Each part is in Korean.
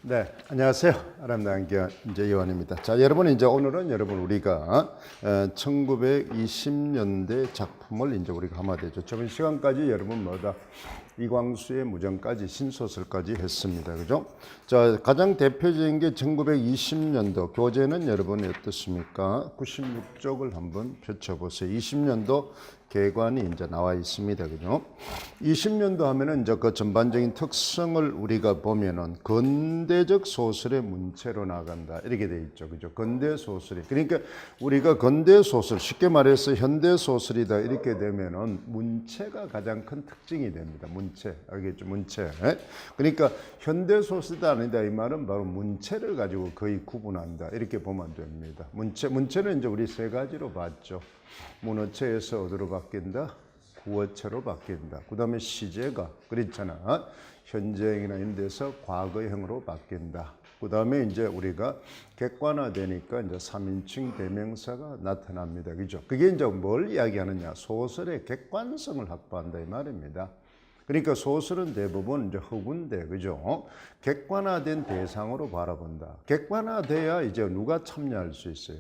네, 안녕하세요. 아람당 김재요원입니다. 자, 여러분 이제 오늘은 우리가 1920년대 작품을 이제 우리가 하면 되죠. 저번 시간까지 여러분 이광수의 무정까지 신소설까지 했습니다. 그죠? 자, 가장 대표적인 게 1920년도 교재는 여러분이 어떻습니까? 96쪽을 한번 펼쳐보세요. 20년도 개관이 이제 나와 있습니다. 그죠? 20년도 하면은 이제 그 전반적인 특성을 우리가 보면은 근대적 소설의 문체로 나간다. 이렇게 돼 있죠. 그죠? 근대 소설이. 그러니까 우리가 근대 소설, 쉽게 말해서 현대 소설이다. 이렇게 되면은 문체가 가장 큰 특징이 됩니다. 문체. 알겠죠? 문체. 그러니까 현대 소설이다 아니다. 이 말은 바로 문체를 가지고 거의 구분한다. 이렇게 보면 됩니다. 문체는 이제 우리 세 가지로 봤죠. 문어체에서 어디로 바뀐다? 구어체로 바뀐다. 그 다음에 시제가 그렇잖아. 현재형이나 현대에서 과거형으로 바뀐다. 그 다음에 이제 우리가 객관화되니까 이제 3인칭 대명사가 나타납니다. 그죠? 그게 이제 뭘 이야기하느냐? 소설의 객관성을 확보한다 이 말입니다. 그러니까 소설은 대부분 이제 허군데, 그죠? 객관화된 대상으로 바라본다. 객관화돼야 이제 누가 참여할 수 있어요?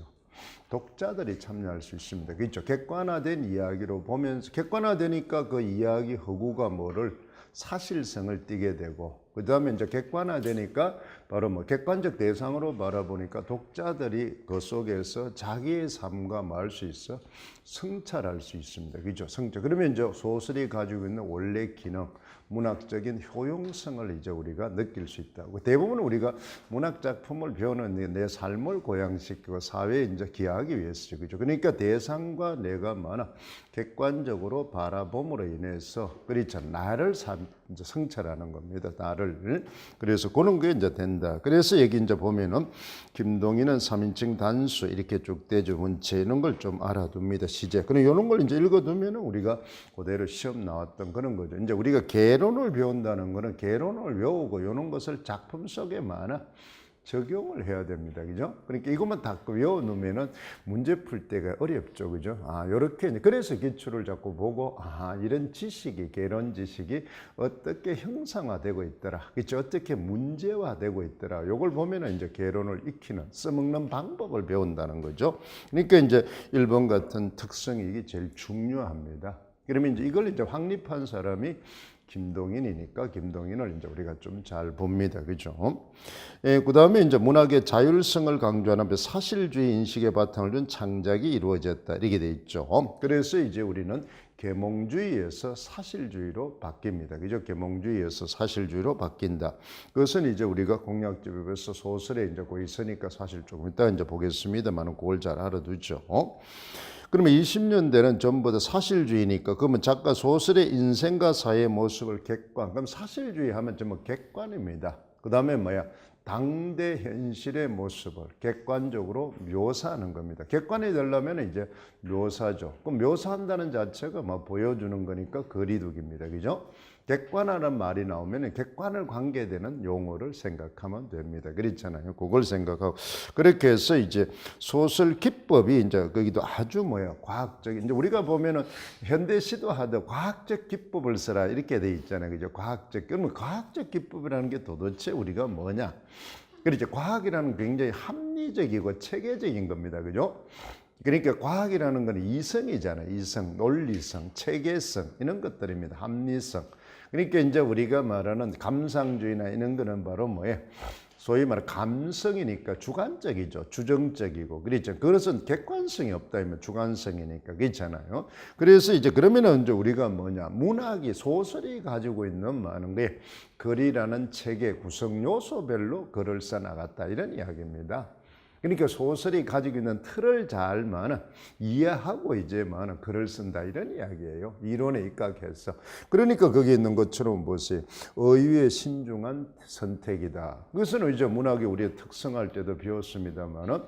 독자들이 참여할 수 있습니다. 그렇죠? 객관화된 이야기로 보면서 객관화되니까 그 이야기 허구가 뭐를 사실성을 띠게 되고 그 다음에 이제 객관화되니까 바로 객관적 대상으로 바라보니까 독자들이 그 속에서 자기의 삶과 뭐 할 수 있어? 성찰할 수 있습니다. 그죠? 성찰. 그러면 이제 소설이 가지고 있는 원래 기능, 문학적인 효용성을 이제 우리가 느낄 수 있다고. 대부분 우리가 문학 작품을 배우는 내 삶을 고양시키고 사회에 이제 기여하기 위해서죠. 그죠? 그러니까 대상과 내가 객관적으로 바라봄으로 인해서 그렇죠. 나를 이제 성찰하는 겁니다. 나를. 그래서 그런 게 이제 된다. 그래서 여기 이제 보면은 김동인은 3인칭 단수 이렇게 쭉 되죠. 문체 이런 걸 좀 알아둡니다. 시제. 그럼 이런 걸 이제 읽어두면은 우리가 그대로 시험 나왔던 그런 거죠. 이제 우리가 개론을 배운다는 거는 개론을 외우고 이런 것을 작품 속에 적용을 해야 됩니다. 그죠? 그러니까 이것만 다 외워놓으면은 문제 풀 때가 어렵죠. 그죠? 요렇게. 그래서 기출을 자꾸 보고, 이런 지식이, 개론 지식이 어떻게 형상화되고 있더라. 그죠? 어떻게 문제화되고 있더라. 요걸 보면은 이제 개론을 익히는, 써먹는 방법을 배운다는 거죠. 그러니까 이제 1번 같은 특성이 이게 제일 중요합니다. 그러면 이제 이걸 이제 확립한 사람이 김동인이니까 김동인을 이제 우리가 좀 잘 봅니다. 그죠? 그 다음에 이제 문학의 자율성을 강조하는 사실주의 인식의 바탕을 둔 창작이 이루어졌다. 이렇게 돼 있죠. 그래서 이제 우리는 계몽주의에서 사실주의로 바뀝니다. 그죠? 계몽주의에서 사실주의로 바뀐다. 그것은 이제 우리가 공약집에서 소설에 이제 거기 있으니까 사실 조금 이따 이제 보겠습니다만 그걸 잘 알아두죠. 그러면 20년대는 전부 다 사실주의니까 그러면 작가 소설의 인생과 사회의 모습을 객관. 그럼 사실주의 하면 전부 객관입니다. 그 다음에 당대 현실의 모습을 객관적으로 묘사하는 겁니다. 객관이 되려면 이제 묘사죠. 그럼 묘사한다는 자체가 보여주는 거니까 거리두기입니다. 그죠? 객관화라는 말이 나오면 객관을 관계되는 용어를 생각하면 됩니다. 그렇잖아요. 그걸 생각하고. 그렇게 해서 이제 소설 기법이 이제 거기도 아주 과학적인. 이제 우리가 보면은 현대시도 하듯 과학적 기법을 써라. 이렇게 돼 있잖아요. 그죠? 그러면 과학적 기법이라는 게 도대체 우리가 뭐냐? 그렇죠. 과학이라는 굉장히 합리적이고 체계적인 겁니다. 그죠? 그러니까 과학이라는 건 이성이잖아요. 이성, 논리성, 체계성 이런 것들입니다. 합리성. 그러니까 이제 우리가 말하는 감상주의나 이런 거는 바로 소위 말하는 감성이니까 주관적이죠. 주정적이고. 그렇죠. 그것은 객관성이 없다면 주관성이니까. 그렇잖아요. 그래서 이제 그러면은 이제 우리가 문학이 소설이 가지고 있는 많은 게 글이라는 책의 구성 요소별로 글을 써나갔다. 이런 이야기입니다. 그러니까 소설이 가지고 있는 틀을 잘 이해하고 이제 글을 쓴다 이런 이야기예요. 이론에 입각해서. 그러니까 거기에 있는 것처럼 보세요. 의외의 신중한 선택이다. 그것은 이제 문학이 우리의 특성할 때도 배웠습니다만은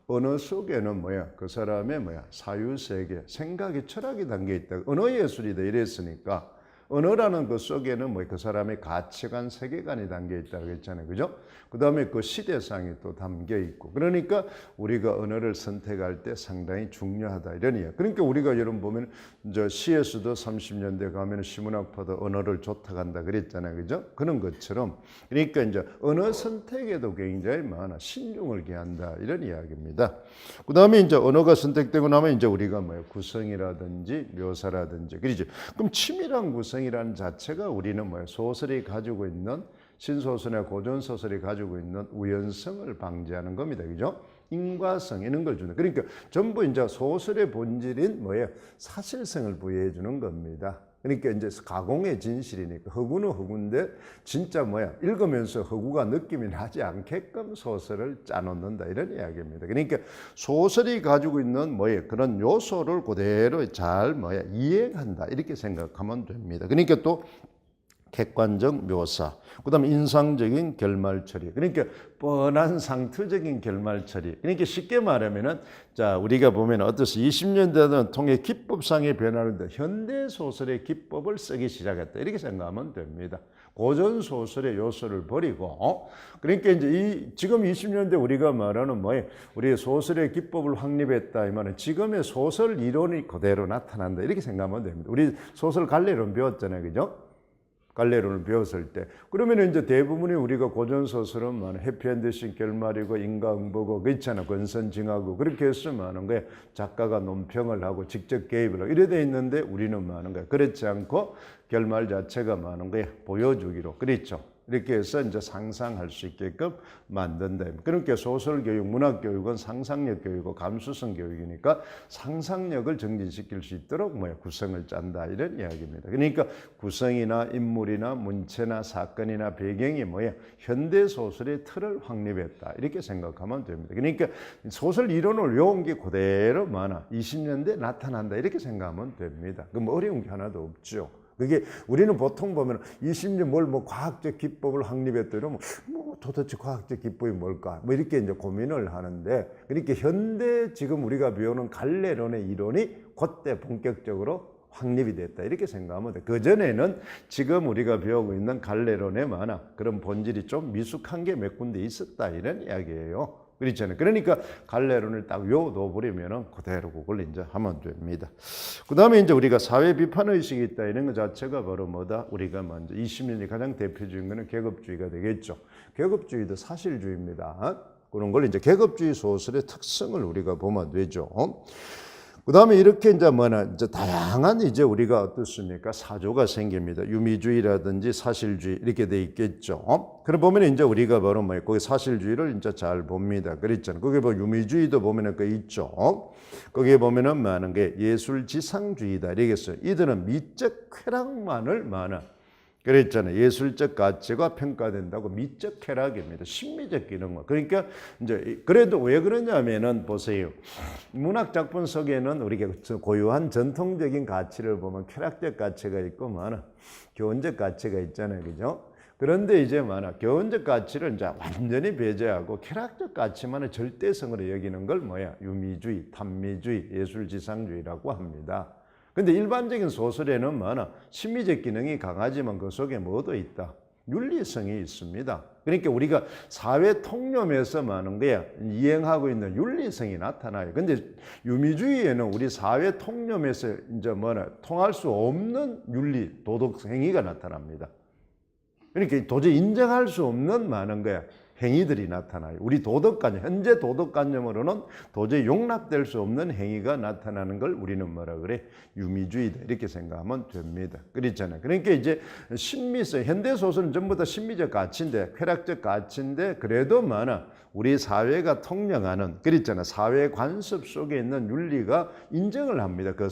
언어 속에는 그 사람의 사유세계, 생각이 철학이 담겨 있다. 언어 예술이다 이랬으니까 언어라는 그 속에는 뭐 그 사람의 가치관, 세계관이 담겨 있다고 했잖아요. 그죠? 그 다음에 그 시대상이 또 담겨 있고. 그러니까 우리가 언어를 선택할 때 상당히 중요하다. 이런 이야기. 그러니까 우리가 여러분 보면 저 시에서도 30년대 가면 시문학파도 언어를 좋다간다 그랬잖아요. 그죠? 그런 것처럼. 그러니까 이제 언어 선택에도 굉장히 많아. 신중을 기한다. 이런 이야기입니다. 그 다음에 이제 언어가 선택되고 나면 이제 우리가 뭐예요? 구성이라든지 묘사라든지. 그렇죠? 그럼 치밀한 구성이라는 자체가 우리는 뭐예요? 소설이 가지고 있는 신소설이나 고전소설이 가지고 있는 우연성을 방지하는 겁니다. 그죠? 인과성 이런 걸 주는. 그러니까 전부 이제 소설의 본질인 뭐예요? 사실성을 부여해 주는 겁니다. 그러니까 이제 가공의 진실이니까 허구는 허구인데 진짜 뭐야? 읽으면서 허구가 느낌이 나지 않게끔 소설을 짜놓는다 이런 이야기입니다. 그러니까 소설이 가지고 있는 뭐예요? 그런 요소를 그대로 잘 뭐야? 이해한다 이렇게 생각하면 됩니다. 그러니까 또 객관적 묘사, 그 다음에 인상적인 결말 처리. 그러니까 뻔한 상투적인 결말 처리. 그러니까 쉽게 말하면은, 자, 우리가 보면 어떠세요? 20년대는 통해 기법상의 변화를 현대 소설의 기법을 쓰기 시작했다. 이렇게 생각하면 됩니다. 고전 소설의 요소를 버리고, 그러니까 이제 지금 20년대 우리가 말하는 뭐예요? 우리의 소설의 기법을 확립했다. 이 말은 지금의 소설 이론이 그대로 나타난다. 이렇게 생각하면 됩니다. 우리 소설 갈래론 배웠잖아요. 그죠? 갈래론을 배웠을 때 그러면 이제 대부분이 우리가 고전 소설은 해피엔드식 결말이고 인과응보고 그 있잖아 권선징악고 그렇게 해서 많은 거야 작가가 논평을 하고 직접 개입을 하고 이래 돼 있는데 우리는 많은 거야 그렇지 않고 결말 자체가 많은 거야 보여주기로 그렇죠. 이렇게 해서 이제 상상할 수 있게끔 만든다. 그러니까 소설 교육, 문학 교육은 상상력 교육이고 감수성 교육이니까 상상력을 정진시킬 수 있도록 구성을 짠다 이런 이야기입니다. 그러니까 구성이나 인물이나 문체나 사건이나 배경이 현대 소설의 틀을 확립했다 이렇게 생각하면 됩니다. 그러니까 소설 이론을 외운 게 그대로 많아 20년대 나타난다 이렇게 생각하면 됩니다. 그럼 어려운 게 하나도 없죠. 그게 우리는 보통 보면 20년 과학적 기법을 확립했다 이러면 도대체 과학적 기법이 뭘까? 이렇게 이제 고민을 하는데 그러니까 현대 지금 우리가 배우는 갈래론의 이론이 그때 본격적으로 확립이 됐다 이렇게 생각하면 돼. 그 전에는 지금 우리가 배우고 있는 갈래론에 많아 그런 본질이 좀 미숙한 게 몇 군데 있었다 이런 이야기예요. 그렇잖아요. 그러니까 갈래론을 딱 외워둬버리면은 그대로 그걸 이제 하면 됩니다. 그 다음에 이제 우리가 사회 비판 의식이 있다 이런 것 자체가 바로 뭐다? 우리가 먼저 20년이 가장 대표적인 거는 계급주의가 되겠죠. 계급주의도 사실주의입니다. 그런 걸 이제 계급주의 소설의 특성을 우리가 보면 되죠. 그 다음에 이렇게 이제 다양한 이제 우리가 어떻습니까? 사조가 생깁니다. 유미주의라든지 사실주의 이렇게 돼 있겠죠. 그래 보면 이제 우리가 바로 거기 사실주의를 이제 잘 봅니다. 그랬잖아요. 거기 유미주의도 보면은 그 있죠. 거기에 보면은 많은 게 예술지상주의다. 이러겠어요. 이들은 미적 쾌락만을 그랬잖아요. 예술적 가치가 평가된다고 미적 쾌락입니다. 심미적 기능. 그러니까 이제 그래도 왜 그러냐면은 보세요. 문학 작품 속에는 우리가 고유한 전통적인 가치를 보면 쾌락적 가치가 있고 교훈적 가치가 있잖아요. 그죠? 그런데 이제 교훈적 가치를 이제 완전히 배제하고 쾌락적 가치만의 절대성으로 여기는 걸 유미주의, 탐미주의, 예술지상주의라고 합니다. 근데 일반적인 소설에는 심미적 기능이 강하지만 그 속에 뭐도 있다? 윤리성이 있습니다. 그러니까 우리가 사회 통념에서 많은 거야 이행하고 있는 윤리성이 나타나요. 근데 유미주의에는 우리 사회 통념에서 이제 통할 수 없는 윤리, 도덕 행위가 나타납니다. 그러니까 도저히 인정할 수 없는 많은 거야. 행위들이 나타나요. 우리 도덕관념, 현재 도덕관념으로는 도저히 용납될 수 없는 행위가 나타나는 걸 우리는 뭐라 그래? 유미주의다. 이렇게 생각하면 됩니다. 그렇잖아요. 그러니까 이제 신미성, 현대 소설은 전부 다 신미적 가치인데, 쾌락적 가치인데, 그래도 우리 사회가 통념하는, 그랬잖아요. 사회 관습 속에 있는 윤리가 인정을 합니다. 그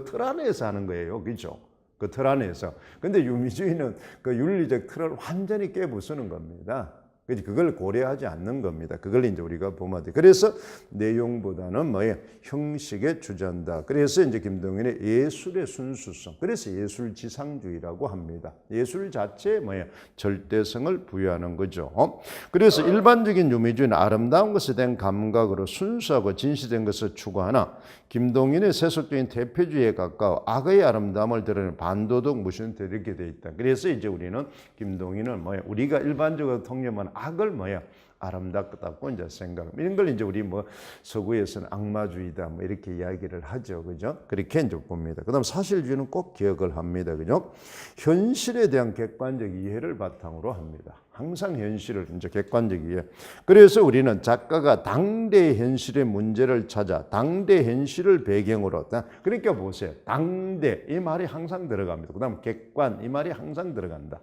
틀 안에서 하는 거예요. 그죠? 그 틀 안에서. 근데 유미주의는 그 윤리적 틀을 완전히 깨부수는 겁니다. 그걸 고려하지 않는 겁니다. 그걸 이제 우리가 보면 돼. 그래서 내용보다는 뭐예요? 형식에 주저한다. 그래서 이제 김동인의 예술의 순수성. 그래서 예술지상주의라고 합니다. 예술 자체에 뭐예요? 절대성을 부여하는 거죠. 그래서 일반적인 유미주의는 아름다운 것에 대한 감각으로 순수하고 진실된 것을 추구하나 김동인의 세속적인 대표주의에 가까워 악의 아름다움을 드러내는 반도덕 무신태 이렇게 돼 있다. 그래서 이제 우리는 김동인은 뭐예요? 우리가 일반적으로 통념한 악을 뭐야? 아름답다고 이제 생각. 이런 걸 이제 우리 뭐 서구에서는 악마주의다 뭐 이렇게 이야기를 하죠. 그죠? 그렇게 이제 봅니다. 그다음 사실주의는 꼭 기억을 합니다. 그죠? 현실에 대한 객관적 이해를 바탕으로 합니다. 항상 현실을 이제 객관적 이해. 그래서 우리는 작가가 당대 현실의 문제를 찾아 당대 현실을 배경으로 그러니까 보세요. 당대 이 말이 항상 들어갑니다. 그다음 객관 이 말이 항상 들어간다.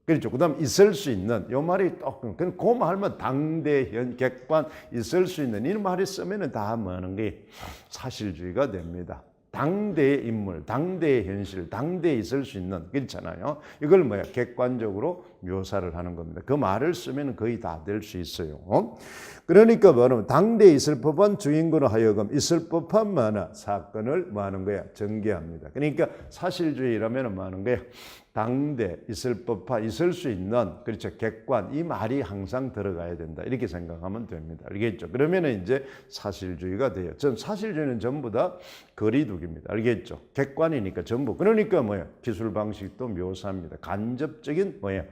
그렇죠. 그다음 있을 수 있는 이 말이 그 말만 당대 현 객관 있을 수 있는 이 말이 쓰면은 다 뭐하는 게 사실주의가 됩니다. 당대의 인물, 당대의 현실, 당대에 있을 수 있는 그렇잖아요. 이걸 뭐야 객관적으로 묘사를 하는 겁니다. 그 말을 쓰면 거의 다 될 수 있어요. 그러니까 뭐냐면 당대에 있을 법한 주인공으로 하여금 있을 법한 만화 사건을 뭐 하는 거야 전개합니다. 그러니까 사실주의라면 뭐 하는 거야 당대 있을 법한 있을 수 있는 그렇죠 객관 이 말이 항상 들어가야 된다 이렇게 생각하면 됩니다. 알겠죠? 그러면은 이제 사실주의가 돼요. 전 사실주의는 전부 다 거리두기입니다. 알겠죠? 객관이니까 전부 그러니까 뭐야 기술 방식도 묘사합니다. 간접적인 뭐야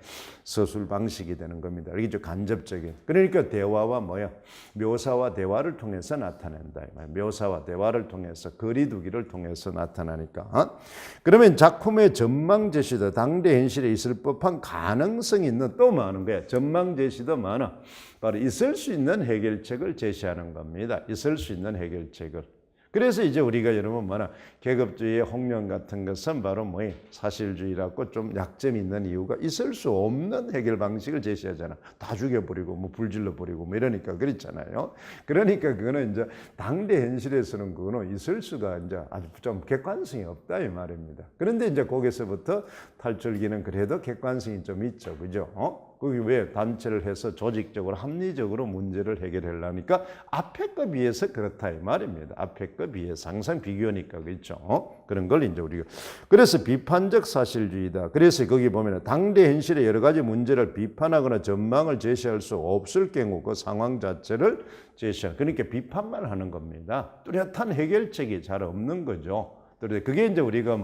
서술 방식이 되는 겁니다. 알겠죠? 간접적인 그러니까 대화와 뭐야 묘사와 대화를 통해서 나타낸다. 묘사와 대화를 통해서 거리두기를 통해서 나타나니까 그러면 작품의 전망 제시도 당대 현실에 있을 법한 가능성이 있는 또 많은 거야. 전망 제시도 많아. 바로 있을 수 있는 해결책을 제시하는 겁니다. 있을 수 있는 해결책을. 그래서 이제 우리가 여러분 뭐나 계급주의의 홍련 같은 것은 바로 뭐예요? 사실주의라고 좀 약점이 있는 이유가 있을 수 없는 해결 방식을 제시하잖아. 다 죽여버리고 뭐 불질러버리고 뭐 이러니까 그렇잖아요. 그러니까 그거는 이제 당대 현실에서는 그거는 있을 수가 이제 아주 좀 객관성이 없다 이 말입니다. 그런데 이제 거기서부터 탈출기는 그래도 객관성이 좀 있죠, 그죠? 그게 왜 단체를 해서 조직적으로 합리적으로 문제를 해결하려니까 앞에 거 비해서 그렇다 이 말입니다. 앞에 거 비해서 항상 비교니까 그렇죠. 그런 걸 이제 우리가 그래서 비판적 사실주의다. 그래서 거기 보면 당대 현실의 여러 가지 문제를 비판하거나 전망을 제시할 수 없을 경우 그 상황 자체를 제시하는 그러니까 비판만 하는 겁니다. 뚜렷한 해결책이 잘 없는 거죠. 그게 이제 우리가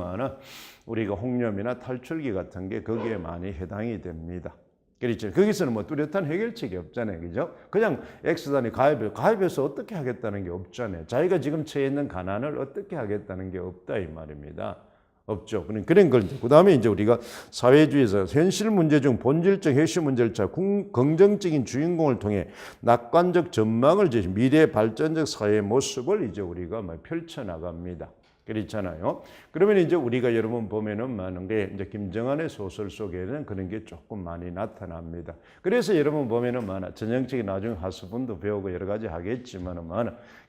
우리가 홍념이나 탈출기 같은 게 거기에 많이 해당이 됩니다. 그렇죠. 거기서는 뭐 뚜렷한 해결책이 없잖아요. 그죠? 그냥 X단이 가입해서 어떻게 하겠다는 게 없잖아요. 자기가 지금 처해 있는 가난을 어떻게 하겠다는 게 없다 이 말입니다. 없죠. 그런 걸 그 다음에 이제 우리가 사회주의에서 현실 문제 중 본질적 핵심 문제를 찾아 긍정적인 주인공을 통해 낙관적 전망을 제시 미래 발전적 사회의 모습을 이제 우리가 펼쳐 나갑니다. 그렇잖아요. 그러면 이제 우리가 여러분 보면은 많은 게 이제 김정한의 소설 속에는 그런 게 조금 많이 나타납니다. 그래서 여러분 보면은 전형적인 나중에 하수분도 배우고 여러 가지 하겠지만은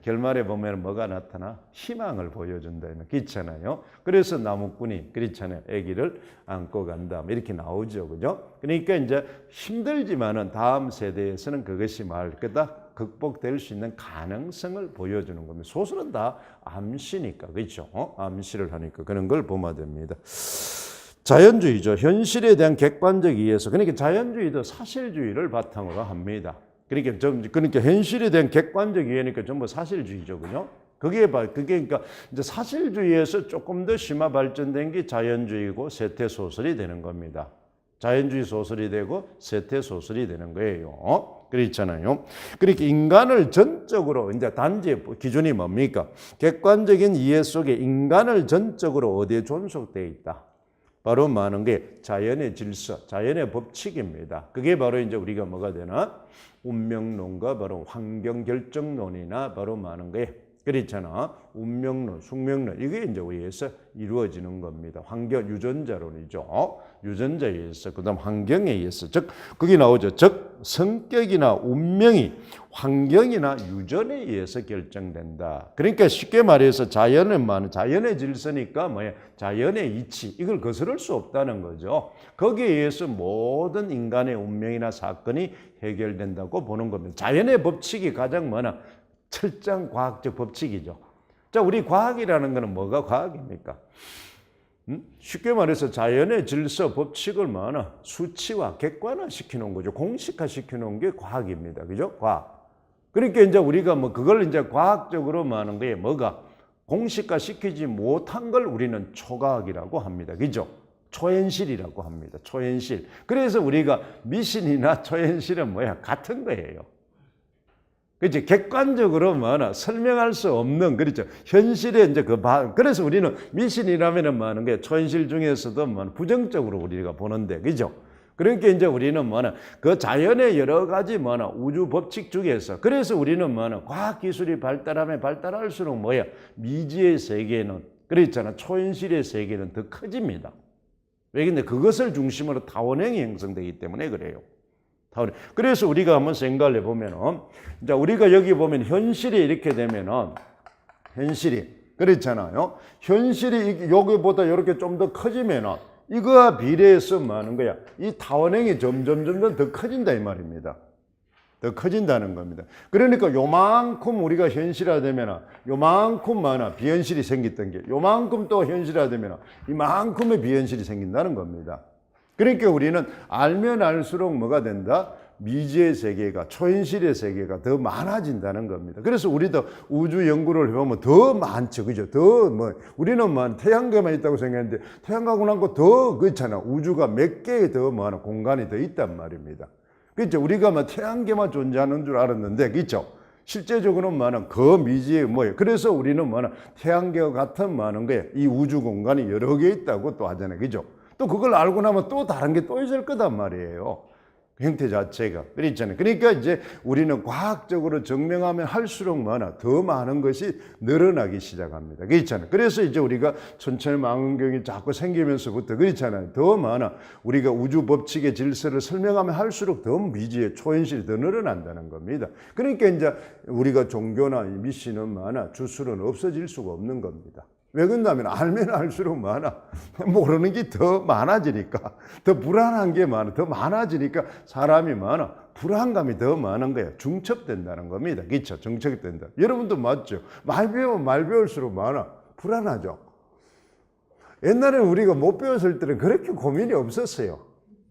결말에 보면은 뭐가 나타나? 희망을 보여준다. 그렇잖아요. 그래서 나무꾼이 그렇잖아요. 아기를 안고 간다. 이렇게 나오죠. 그죠? 그러니까 이제 힘들지만은 다음 세대에서는 그것이 말 거다. 극복될 수 있는 가능성을 보여주는 겁니다. 소설은 다 암시니까 그렇죠? 암시를 하니까 그런 걸 보면 됩니다. 자연주의죠. 현실에 대한 객관적 이해에서 그러니까 자연주의도 사실주의를 바탕으로 합니다. 그러니까 현실에 대한 객관적 이해니까 전부 사실주의죠, 그죠? 그게 그러니까 이제 사실주의에서 조금 더 심화 발전된 게 자연주의고 세태 소설이 되는 겁니다. 자연주의 소설이 되고 세태 소설이 되는 거예요. 그렇잖아요. 그러니까 인간을 전적으로 이제 단지 기준이 뭡니까? 객관적인 이해 속에 인간을 전적으로 어디에 존속되어 있다. 바로 많은 게 자연의 질서, 자연의 법칙입니다. 그게 바로 이제 우리가 뭐가 되나? 운명론과 바로 환경 결정론이나 바로 많은 게 그렇잖아. 운명론, 숙명론 이게 이제 의해서 이루어지는 겁니다. 환경 유전자론이죠. 유전자에 의해서 그다음 환경에 의해서 즉 거기 나오죠. 즉 성격이나 운명이 환경이나 유전에 의해서 결정된다. 그러니까 쉽게 말해서 자연의 질서니까 뭐야? 자연의 이치 이걸 거스를 수 없다는 거죠. 거기에 의해서 모든 인간의 운명이나 사건이 해결된다고 보는 겁니다. 자연의 법칙이 가장 뭐나 철저한 과학적 법칙이죠. 자, 우리 과학이라는 것은 뭐가 과학입니까? 쉽게 말해서 자연의 질서 법칙을 뭐나 수치화, 객관화 시키는 거죠. 공식화 시키는 게 과학입니다. 그죠? 과학. 그러니까 이제 우리가 뭐 그걸 이제 과학적으로 말하는 게 뭐가 공식화 시키지 못한 걸 우리는 초과학이라고 합니다. 그죠? 초현실이라고 합니다. 초현실. 그래서 우리가 미신이나 초현실은 뭐야? 같은 거예요. 그렇지. 객관적으로 뭐나 설명할 수 없는, 그렇죠. 현실에 이제 그래서 우리는 미신이라면은 뭐하는 게 초현실 중에서도 뭐 부정적으로 우리가 보는데, 그죠. 그러니까 이제 우리는 뭐나 그 자연의 여러 가지 뭐나 우주 법칙 중에서 그래서 우리는 뭐나 과학 기술이 발달하면 발달할수록 뭐야 미지의 세계는 그렇잖아. 초현실의 세계는 더 커집니다. 왜 근데 그것을 중심으로 타원형이 형성되기 때문에 그래요. 그래서 우리가 한번 생각을 해보면은, 이제 우리가 여기 보면 현실이 이렇게 되면은, 현실이, 그렇잖아요. 현실이 여기보다 이렇게 좀 더 커지면은, 이거와 비례해서 뭐 하는 거야? 이 타원형이 점점 더 커진다, 이 말입니다. 더 커진다는 겁니다. 그러니까 요만큼 우리가 현실화되면은, 요만큼 많아, 비현실이 생겼던 게, 요만큼 또 현실화되면은, 이만큼의 비현실이 생긴다는 겁니다. 그러니까 우리는 알면 알수록 뭐가 된다? 미지의 세계가, 초현실의 세계가 더 많아진다는 겁니다. 그래서 우리도 우주 연구를 해보면 더 많죠. 그죠? 우리는 뭐 태양계만 있다고 생각했는데 태양하고 나고 더 그렇잖아. 우주가 몇 개의 더 많은 공간이 더 있단 말입니다. 그렇죠? 우리가 뭐 태양계만 존재하는 줄 알았는데, 그렇죠? 실제적으로는 많은 그 미지의 뭐예요. 그래서 우리는 뭐나 태양계와 같은 많은 거예요. 이 우주 공간이 여러 개 있다고 또 하잖아요. 그죠? 또 그걸 알고 나면 또 다른 게 또 있을 거단 말이에요. 형태 자체가. 그렇잖아요. 그러니까 이제 우리는 과학적으로 증명하면 할수록 더 많은 것이 늘어나기 시작합니다. 그렇잖아요. 그래서 이제 우리가 천체망원경이 자꾸 생기면서부터 그렇잖아요. 더 많아. 우리가 우주 법칙의 질서를 설명하면 할수록 더 미지의 초현실이 더 늘어난다는 겁니다. 그러니까 이제 우리가 종교나 미신은 많아. 주술은 없어질 수가 없는 겁니다. 왜 그런다면 알면 알수록 많아. 모르는 게 더 많아지니까. 더 불안한 게 많아. 더 많아지니까 사람이 많아. 불안감이 더 많은 거야. 중첩된다는 겁니다. 그렇죠? 중첩된다. 여러분도 맞죠? 말 배우면 말 배울수록 많아. 불안하죠? 옛날에 우리가 못 배웠을 때는 그렇게 고민이 없었어요.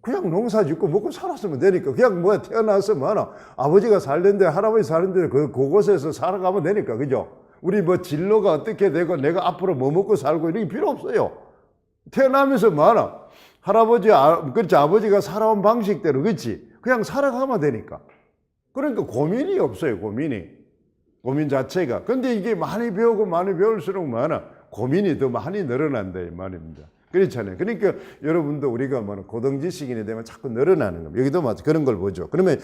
그냥 농사 짓고 먹고 살았으면 되니까. 그냥 태어나서 많아. 아버지가 살던데 할아버지 살던데 그곳에서 살아가면 되니까. 그죠? 우리 진로가 어떻게 되고 내가 앞으로 뭐 먹고 살고 이런 게 필요 없어요. 태어나면서 많아. 그렇지. 아버지가 살아온 방식대로, 그렇지. 그냥 살아가면 되니까. 그러니까 고민이 없어요, 고민 자체가. 근데 이게 많이 배우고 많이 배울수록 많아. 고민이 더 많이 늘어난다, 이 말입니다. 그렇잖아요. 그러니까 여러분도 우리가 고등지식인이 되면 자꾸 늘어나는 겁니다. 여기도 마찬가지 그런 걸 보죠. 그러면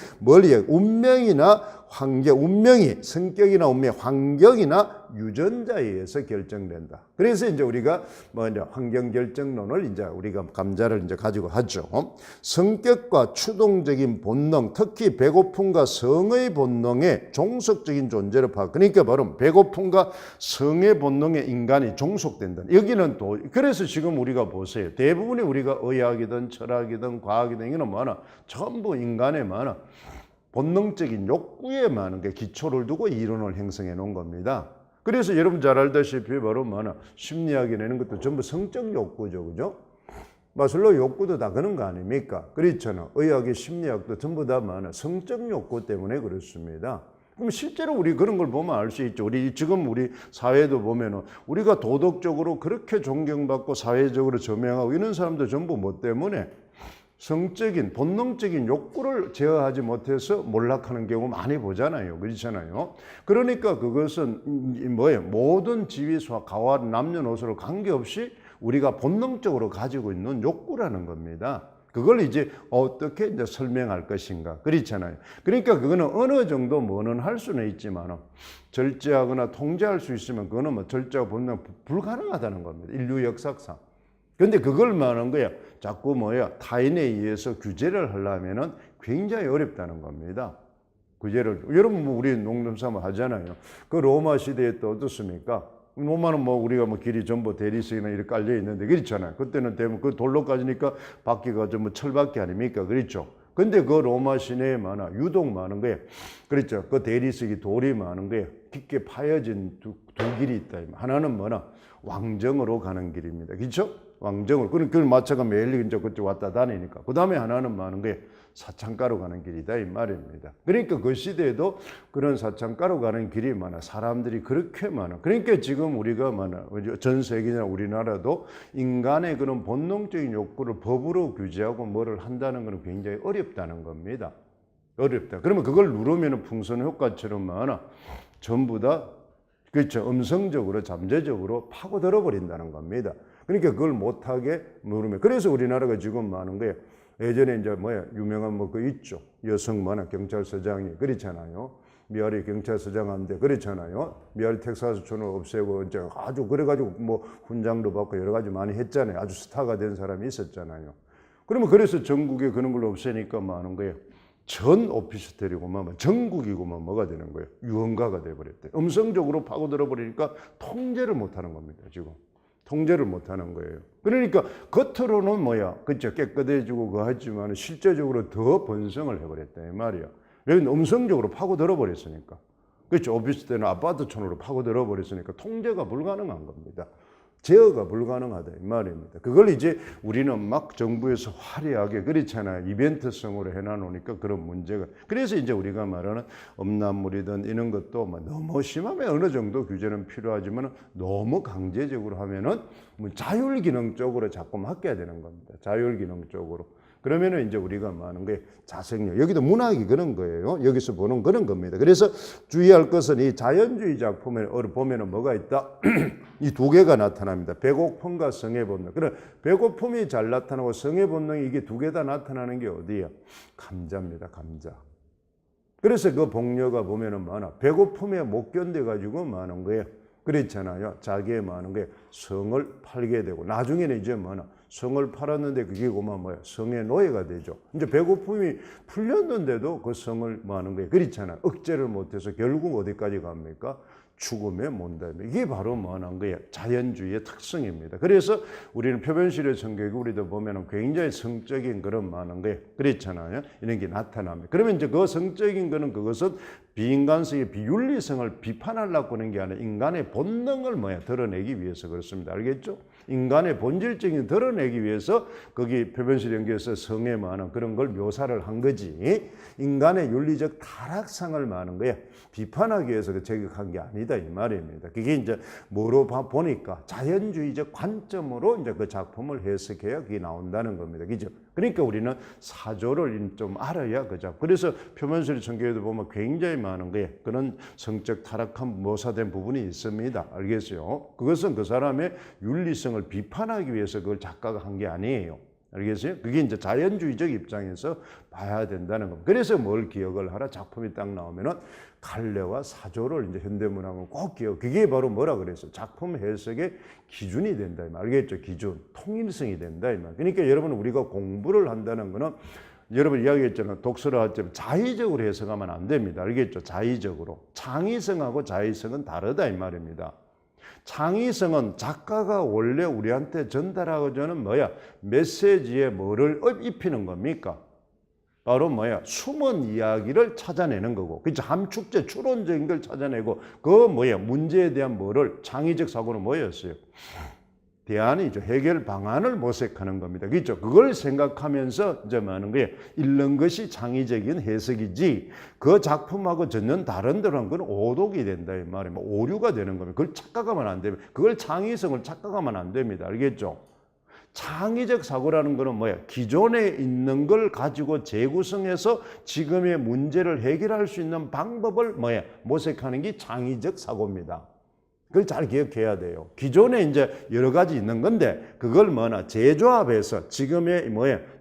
운명이나 환경, 운명이 성격이나 운명, 환경이나 유전자에 의해서 결정된다. 그래서 이제 우리가 이제 환경 결정론을 이제 우리가 감자를 이제 가지고 하죠. 성격과 추동적인 본능, 특히 배고픔과 성의 본능의 종속적인 존재를 파악. 그러니까 바로 배고픔과 성의 본능에 인간이 종속된다. 여기는 또 그래서 지금 우리가 보세요. 대부분이 우리가 의학이든 철학이든 과학이든 이거는 전부 인간의 본능적인 욕구에 많은 게 기초를 두고 이론을 형성해 놓은 겁니다. 그래서 여러분 잘 알다시피 바로 심리학이라는 것도 전부 성적 욕구죠. 그죠? 마슬로우 욕구도 다 그런 거 아닙니까? 그렇잖아. 의학의 심리학도 전부 다 성적 욕구 때문에 그렇습니다. 그럼 실제로 우리 그런 걸 보면 알 수 있죠. 지금 우리 사회도 보면은 우리가 도덕적으로 그렇게 존경받고 사회적으로 저명하고 이런 사람들 전부 뭐 때문에 성적인 본능적인 욕구를 제어하지 못해서 몰락하는 경우 많이 보잖아요. 그렇잖아요. 그러니까 그것은 뭐예요? 모든 지위와 가와 남녀노소를 관계없이 우리가 본능적으로 가지고 있는 욕구라는 겁니다. 그걸 이제 어떻게 이제 설명할 것인가. 그렇잖아요. 그러니까 그거는 어느 정도 뭐는 할 수는 있지만 절제하거나 통제할 수 있으면 그거는 뭐 절제하고 분명 불가능하다는 겁니다. 인류 역사상. 근데 그걸 말하는 거야. 자꾸 타인에 의해서 규제를 하려면은 굉장히 어렵다는 겁니다. 규제를. 여러분, 우리 농담삼아 하잖아요. 그 로마 시대에 또 어떻습니까? 로마는 우리가 길이 전부 대리석이나 이렇게 깔려 있는데, 그렇잖아요. 그때는 대부분 그 돌로 까지니까 바퀴가 전부 철바퀴 아닙니까? 그렇죠. 근데 그 로마 시내에 유독 많은 거예요. 그렇죠. 그 대리석이 돌이 많은 거예요. 깊게 파여진 두 길이 있다. 하나는 왕정으로 가는 길입니다. 그렇죠? 왕정으로. 그걸 마차가 매일 이제 그쪽 왔다 다니니까. 그 다음에 하나는 많은 거예요. 사창가로 가는 길이다 이 말입니다. 그러니까 그 시대에도 그런 사창가로 가는 길이 많아. 사람들이 그렇게 많아. 그러니까 지금 우리가 전 세계나 우리나라도 인간의 그런 본능적인 욕구를 법으로 규제하고 뭐를 한다는 것은 굉장히 어렵다는 겁니다. 어렵다. 그러면 그걸 누르면 풍선 효과처럼 전부 다 그렇죠. 음성적으로 잠재적으로 파고들어 버린다는 겁니다. 그러니까 그걸 못하게 누르면. 그래서 우리나라가 지금 많은 거예요. 예전에 이제 유명한 그 있죠. 여성 경찰서장이 그렇잖아요. 미아리 경찰서장한테 그렇잖아요. 미아리 텍사스촌을 없애고 이제 아주 그래가지고 훈장도 받고 여러 가지 많이 했잖아요. 아주 스타가 된 사람이 있었잖아요. 그러면 그래서 전국에 그런 걸 없애니까 많은 거예요. 전 오피스텔이고만 전국이고만 뭐가 되는 거예요. 유흥가가 돼버렸대. 음성적으로 파고들어 버리니까 통제를 못하는 겁니다. 지금. 통제를 못하는 거예요. 그러니까 겉으로는 그렇죠. 깨끗해지고 그거 하지만 실제적으로 더 번성을 해버렸다 이 말이야. 여기 음성적으로 파고들어 버렸으니까. 그렇죠. 오피스텔은 아파트촌으로 파고들어 버렸으니까 통제가 불가능한 겁니다. 제어가 불가능하다 이 말입니다. 그걸 이제 우리는 정부에서 화려하게 그렇잖아요. 이벤트성으로 해놔놓으니까 그런 문제가. 그래서 이제 우리가 말하는 음란물이든 이런 것도 너무 심하면 어느 정도 규제는 필요하지만 너무 강제적으로 하면은 자율기능적으로 자꾸 맡겨야 되는 겁니다. 자율기능적으로. 그러면은 이제 우리가 말하는 게 자생력. 여기도 문학이 그런 거예요. 여기서 보는 그런 겁니다. 그래서 주의할 것은 이 자연주의 작품에 보면은 뭐가 있다? 이 두 개가 나타납니다. 배고픔과 성의 본능. 그래, 배고픔이 잘 나타나고 성의 본능이 이게 두 개 다 나타나는 게 어디야? 감자입니다. 감자. 그래서 그 복녀가 보면은 배고픔에 못 견뎌가지고 많은 거예요. 그렇잖아요. 자기의 많은 게 성을 팔게 되고 나중에는 이제 성을 팔았는데 그게 성의 노예가 되죠. 이제 배고픔이 풀렸는데도 그 성을 하는 거예요. 그렇잖아요. 억제를 못해서 결국 어디까지 갑니까? 죽음에 못다니다. 이게 바로 뭐하는 거예요? 자연주의의 특성입니다. 그래서 우리는 표변실의 성격이 우리도 보면은 굉장히 성적인 그런 많은 거예요. 그렇잖아요. 이런 게 나타납니다. 그러면 이제 그 성적인 거는 그것은 비인간성의 비윤리성을 비판하려고 하는 게 아니라 인간의 본능을 드러내기 위해서 그렇습니다. 알겠죠? 인간의 본질적인 드러내기 위해서 거기 표변실 연계에서 성에 많은 그런 걸 묘사를 한 거지. 인간의 윤리적 타락상을 많은 거예요. 비판하기 위해서 제격한 게 아니다 이 말입니다. 그게 이제 뭐로 보니까 자연주의적 관점으로 이제 그 작품을 해석해야 그게 나온다는 겁니다. 그죠? 그러니까 우리는 사조를 좀 알아야 그죠? 그래서 표면술 성경에도 보면 굉장히 많은 거예요. 그런 성적 타락한 묘사된 부분이 있습니다. 알겠어요? 그것은 그 사람의 윤리성을 비판하기 위해서 그걸 작가가 한 게 아니에요. 알겠어요? 그게 이제 자연주의적 입장에서 봐야 된다는 겁니다. 그래서 뭘 기억을 하라? 작품이 딱 나오면은 갈래와 사조를 이제 현대문학은 꼭 기억. 그게 바로 뭐라 그랬어요? 작품 해석의 기준이 된다 이 말. 알겠죠? 기준, 통일성이 된다 이 말. 그러니까 여러분 우리가 공부를 한다는 거는 여러분 이야기했잖아요. 독서를 할 때 자의적으로 해석하면 안 됩니다. 알겠죠? 자의적으로. 창의성하고 자의성은 다르다 이 말입니다. 창의성은 작가가 원래 우리한테 전달하고자는 메시지에 뭐를 입히는 겁니까? 바로 숨은 이야기를 찾아내는 거고, 그렇죠? 함축적 추론적인 걸 찾아내고, 문제에 대한 창의적 사고는 뭐였어요? 대안이죠. 해결 방안을 모색하는 겁니다. 그렇죠? 그걸 생각하면서 이제 하는 거예요. 읽는 것이 창의적인 해석이지, 그 작품하고 전혀 다른 데로 한 건 오독이 된다 이 말이에요. 오류가 되는 겁니다. 그걸 착각하면 안 됩니다. 그걸 창의성을 착각하면 안 됩니다. 알겠죠? 창의적 사고라는 것은 기존에 있는 걸 가지고 재구성해서 지금의 문제를 해결할 수 있는 방법을 모색하는 게 창의적 사고입니다. 그걸 잘 기억해야 돼요. 기존에 이제 여러 가지 있는 건데 그걸 재조합해서 지금의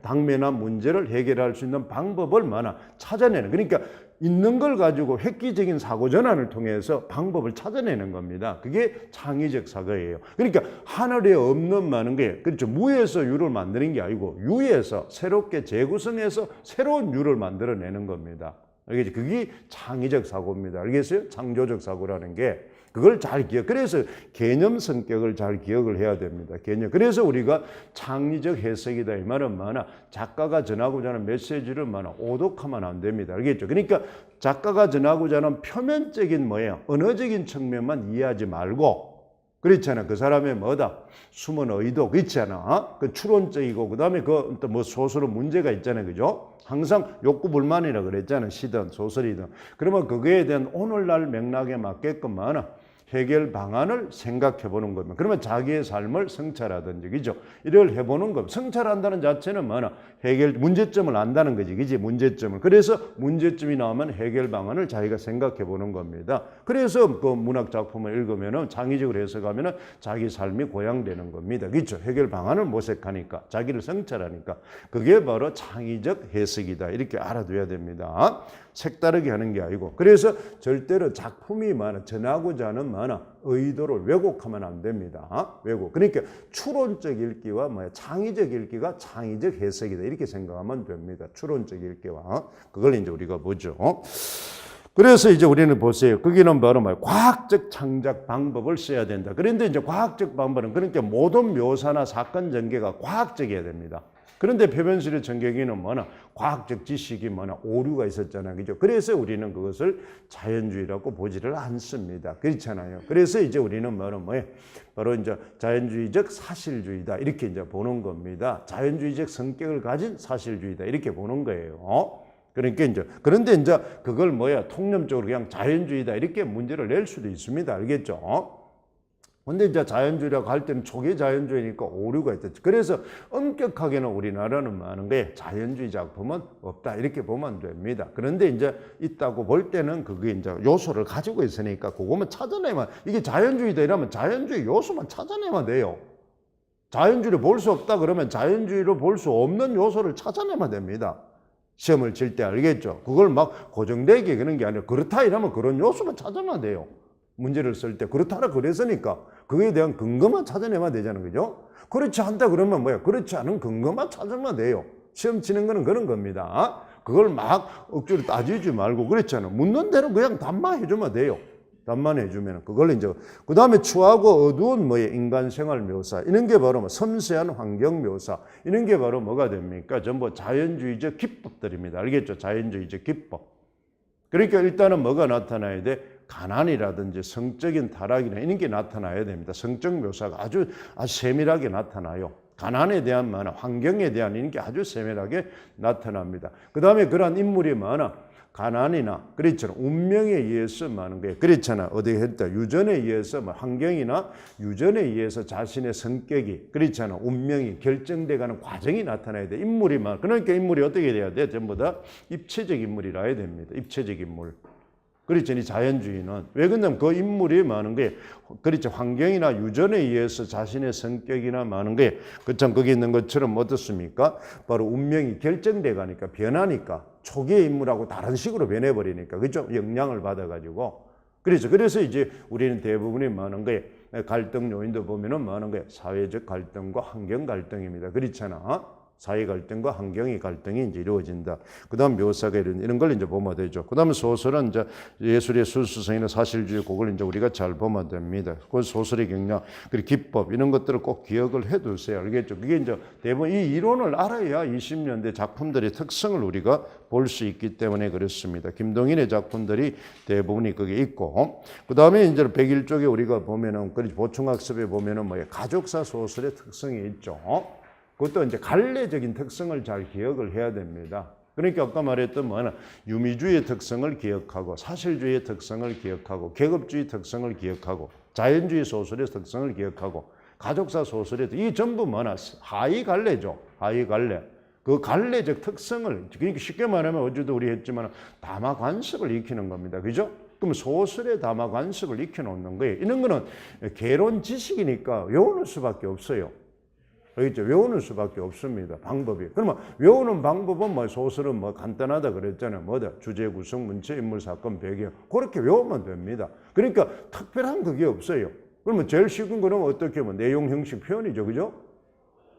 당면한 문제를 해결할 수 있는 방법을 찾아내는, 그러니까 있는 걸 가지고 획기적인 사고 전환을 통해서 방법을 찾아내는 겁니다. 그게 창의적 사고예요. 그러니까 하늘에 없는 많은 게, 그렇죠, 무에서 유를 만드는 게 아니고 유에서 새롭게 재구성해서 새로운 유를 만들어내는 겁니다. 알겠죠? 그게 창의적 사고입니다. 알겠어요? 창조적 사고라는 게. 그걸 잘 그래서 개념 성격을 잘 기억을 해야 됩니다. 개념. 그래서 우리가 창의적 해석이다 이 말은 작가가 전하고자 하는 메시지를 오독하면 안 됩니다. 알겠죠? 그러니까 작가가 전하고자 하는 표면적인 언어적인 측면만 이해하지 말고, 그렇잖아. 그 사람의 숨은 의도, 그렇잖아. 그 추론적이고, 그 다음에 또 소설은 문제가 있잖아요. 그죠? 항상 욕구 불만이라 그랬잖아요. 시든 소설이든. 그러면 그거에 대한 오늘날 맥락에 맞게끔 해결 방안을 생각해 보는 겁니다. 그러면 자기의 삶을 성찰하든지, 그죠? 이걸 해보는 겁니다. 성찰한다는 자체는 문제점을 안다는 거지, 그지? 문제점을. 그래서 문제점이 나오면 해결 방안을 자기가 생각해 보는 겁니다. 그래서 그 문학 작품을 읽으면은 창의적으로 해석하면은 자기 삶이 고양되는 겁니다. 그죠? 해결 방안을 모색하니까, 자기를 성찰하니까. 그게 바로 창의적 해석이다. 이렇게 알아둬야 됩니다. 색다르게 하는 게 아니고. 그래서 절대로 작품이 전하고자 하는 의도를 왜곡하면 안 됩니다. 왜곡. 그러니까 추론적 읽기와 창의적 읽기가 창의적 해석이다. 이렇게 생각하면 됩니다. 추론적 읽기와. 그걸 이제 우리가 보죠. 그래서 이제 우리는 보세요. 거기는 바로 과학적 창작 방법을 써야 된다. 그런데 이제 과학적 방법은, 그러니까 모든 묘사나 사건 전개가 과학적이어야 됩니다. 그런데 표현술의 전개기는 과학적 지식이 오류가 있었잖아요. 그죠? 그래서 우리는 그것을 자연주의라고 보지를 않습니다. 그렇잖아요. 그래서 이제 우리는 바로 이제 자연주의적 사실주의다. 이렇게 이제 보는 겁니다. 자연주의적 성격을 가진 사실주의다. 이렇게 보는 거예요. 그러니까 그런데 이제 그걸 통념적으로 그냥 자연주의다. 이렇게 문제를 낼 수도 있습니다. 알겠죠? 근데 이제 자연주의라고 할 때는 초기 자연주의니까 오류가 있다. 그래서 엄격하게는 우리나라는 많은 게 자연주의 작품은 없다. 이렇게 보면 됩니다. 그런데 이제 있다고 볼 때는 그게 이제 요소를 가지고 있으니까 그거만 찾아내면, 이게 자연주의다 이러면 자연주의 요소만 찾아내면 돼요. 자연주의를 볼 수 없다 그러면 자연주의로 볼 수 없는 요소를 찾아내면 됩니다. 시험을 칠 때. 알겠죠? 그걸 고정되게 그런 게 아니라 그렇다 이러면 그런 요소만 찾아내면 돼요. 문제를 쓸 때 그렇다라 그랬으니까 그거에 대한 근거만 찾아내면 되잖아요. 그죠? 그렇지 않다 그러면 그렇지 않은 근거만 찾으면 돼요. 시험 치는 거는 그런 겁니다. 그걸 억지로 따지지 말고, 그렇잖아요. 묻는 대로 그냥 답만 해주면 돼요. 답만 해주면 그걸 이제, 그 다음에 추하고 어두운 인간 생활 묘사, 이런 게 바로 섬세한 환경 묘사, 이런 게 바로 뭐가 됩니까? 전부 자연주의적 기법들입니다. 알겠죠? 자연주의적 기법. 그러니까 일단은 뭐가 나타나야 돼? 가난이라든지 성적인 타락이나 이런 게 나타나야 됩니다. 성적 묘사가 아주 세밀하게 나타나요. 가난에 대한 환경에 대한 이런 게 아주 세밀하게 나타납니다. 그 다음에 그러한 인물이 가난이나, 그렇잖아, 운명에 의해서 많은 거예요. 그렇잖아, 어디 했다, 유전에 의해서 환경이나 유전에 의해서 자신의 성격이, 그렇잖아, 운명이 결정돼가는 과정이 나타나야 돼. 인물이 그러니까 인물이 어떻게 돼야 돼? 전부 다 입체적 인물이라 해야 됩니다. 입체적 인물. 그렇죠. 이 자연주의는. 왜 그러냐면 그 인물이 많은 게, 그렇죠, 환경이나 유전에 의해서 자신의 성격이나 많은 게, 그참 거기 있는 것처럼 어떻습니까? 바로 운명이 결정돼 가니까, 변하니까, 초기의 인물하고 다른 식으로 변해버리니까, 그렇죠? 영향을 받아가지고. 그렇죠. 그래서 이제 우리는 대부분이 많은 게, 갈등 요인도 보면은 많은 게 사회적 갈등과 환경 갈등입니다. 그렇잖아. 사회 갈등과 환경의 갈등이 이제 이루어진다. 그 다음 묘사가 이런 걸 이제 보면 되죠. 그 다음에 소설은 이제 예술의 순수성이나 사실주의, 그걸 이제 우리가 잘 보면 됩니다. 그 소설의 경향, 그리고 기법, 이런 것들을 꼭 기억을 해 두세요. 알겠죠? 그게 이제 대부분 이 이론을 알아야 20년대 작품들의 특성을 우리가 볼 수 있기 때문에 그렇습니다. 김동인의 작품들이 대부분이 그게 있고, 그 다음에 이제 101쪽에 우리가 보면은, 보충학습에 보면은 가족사 소설의 특성이 있죠. 그것도 이제 갈래적인 특성을 잘 기억을 해야 됩니다. 그러니까 아까 말했던 유미주의의 특성을 기억하고, 사실주의의 특성을 기억하고, 계급주의 특성을 기억하고, 자연주의 소설의 특성을 기억하고, 가족사 소설의, 이 전부 하위 갈래죠. 하위 갈래. 그 갈래적 특성을, 그러니까 쉽게 말하면 어제도 우리 했지만 담화 관습을 익히는 겁니다. 그죠? 그럼 소설에 담아 관습을 익혀놓는 거예요. 이런 거는 개론 지식이니까 외우는 수밖에 없어요. 알겠죠? 외우는 수밖에 없습니다. 방법이. 그러면 외우는 방법은 뭐 소설은 뭐 간단하다 그랬잖아요. 뭐다? 주제, 구성, 문체, 인물, 사건, 배경. 그렇게 외우면 됩니다. 그러니까 특별한 그게 없어요. 그러면 제일 쉬운 거는 어떻게 하면 내용, 형식, 표현이죠. 그죠?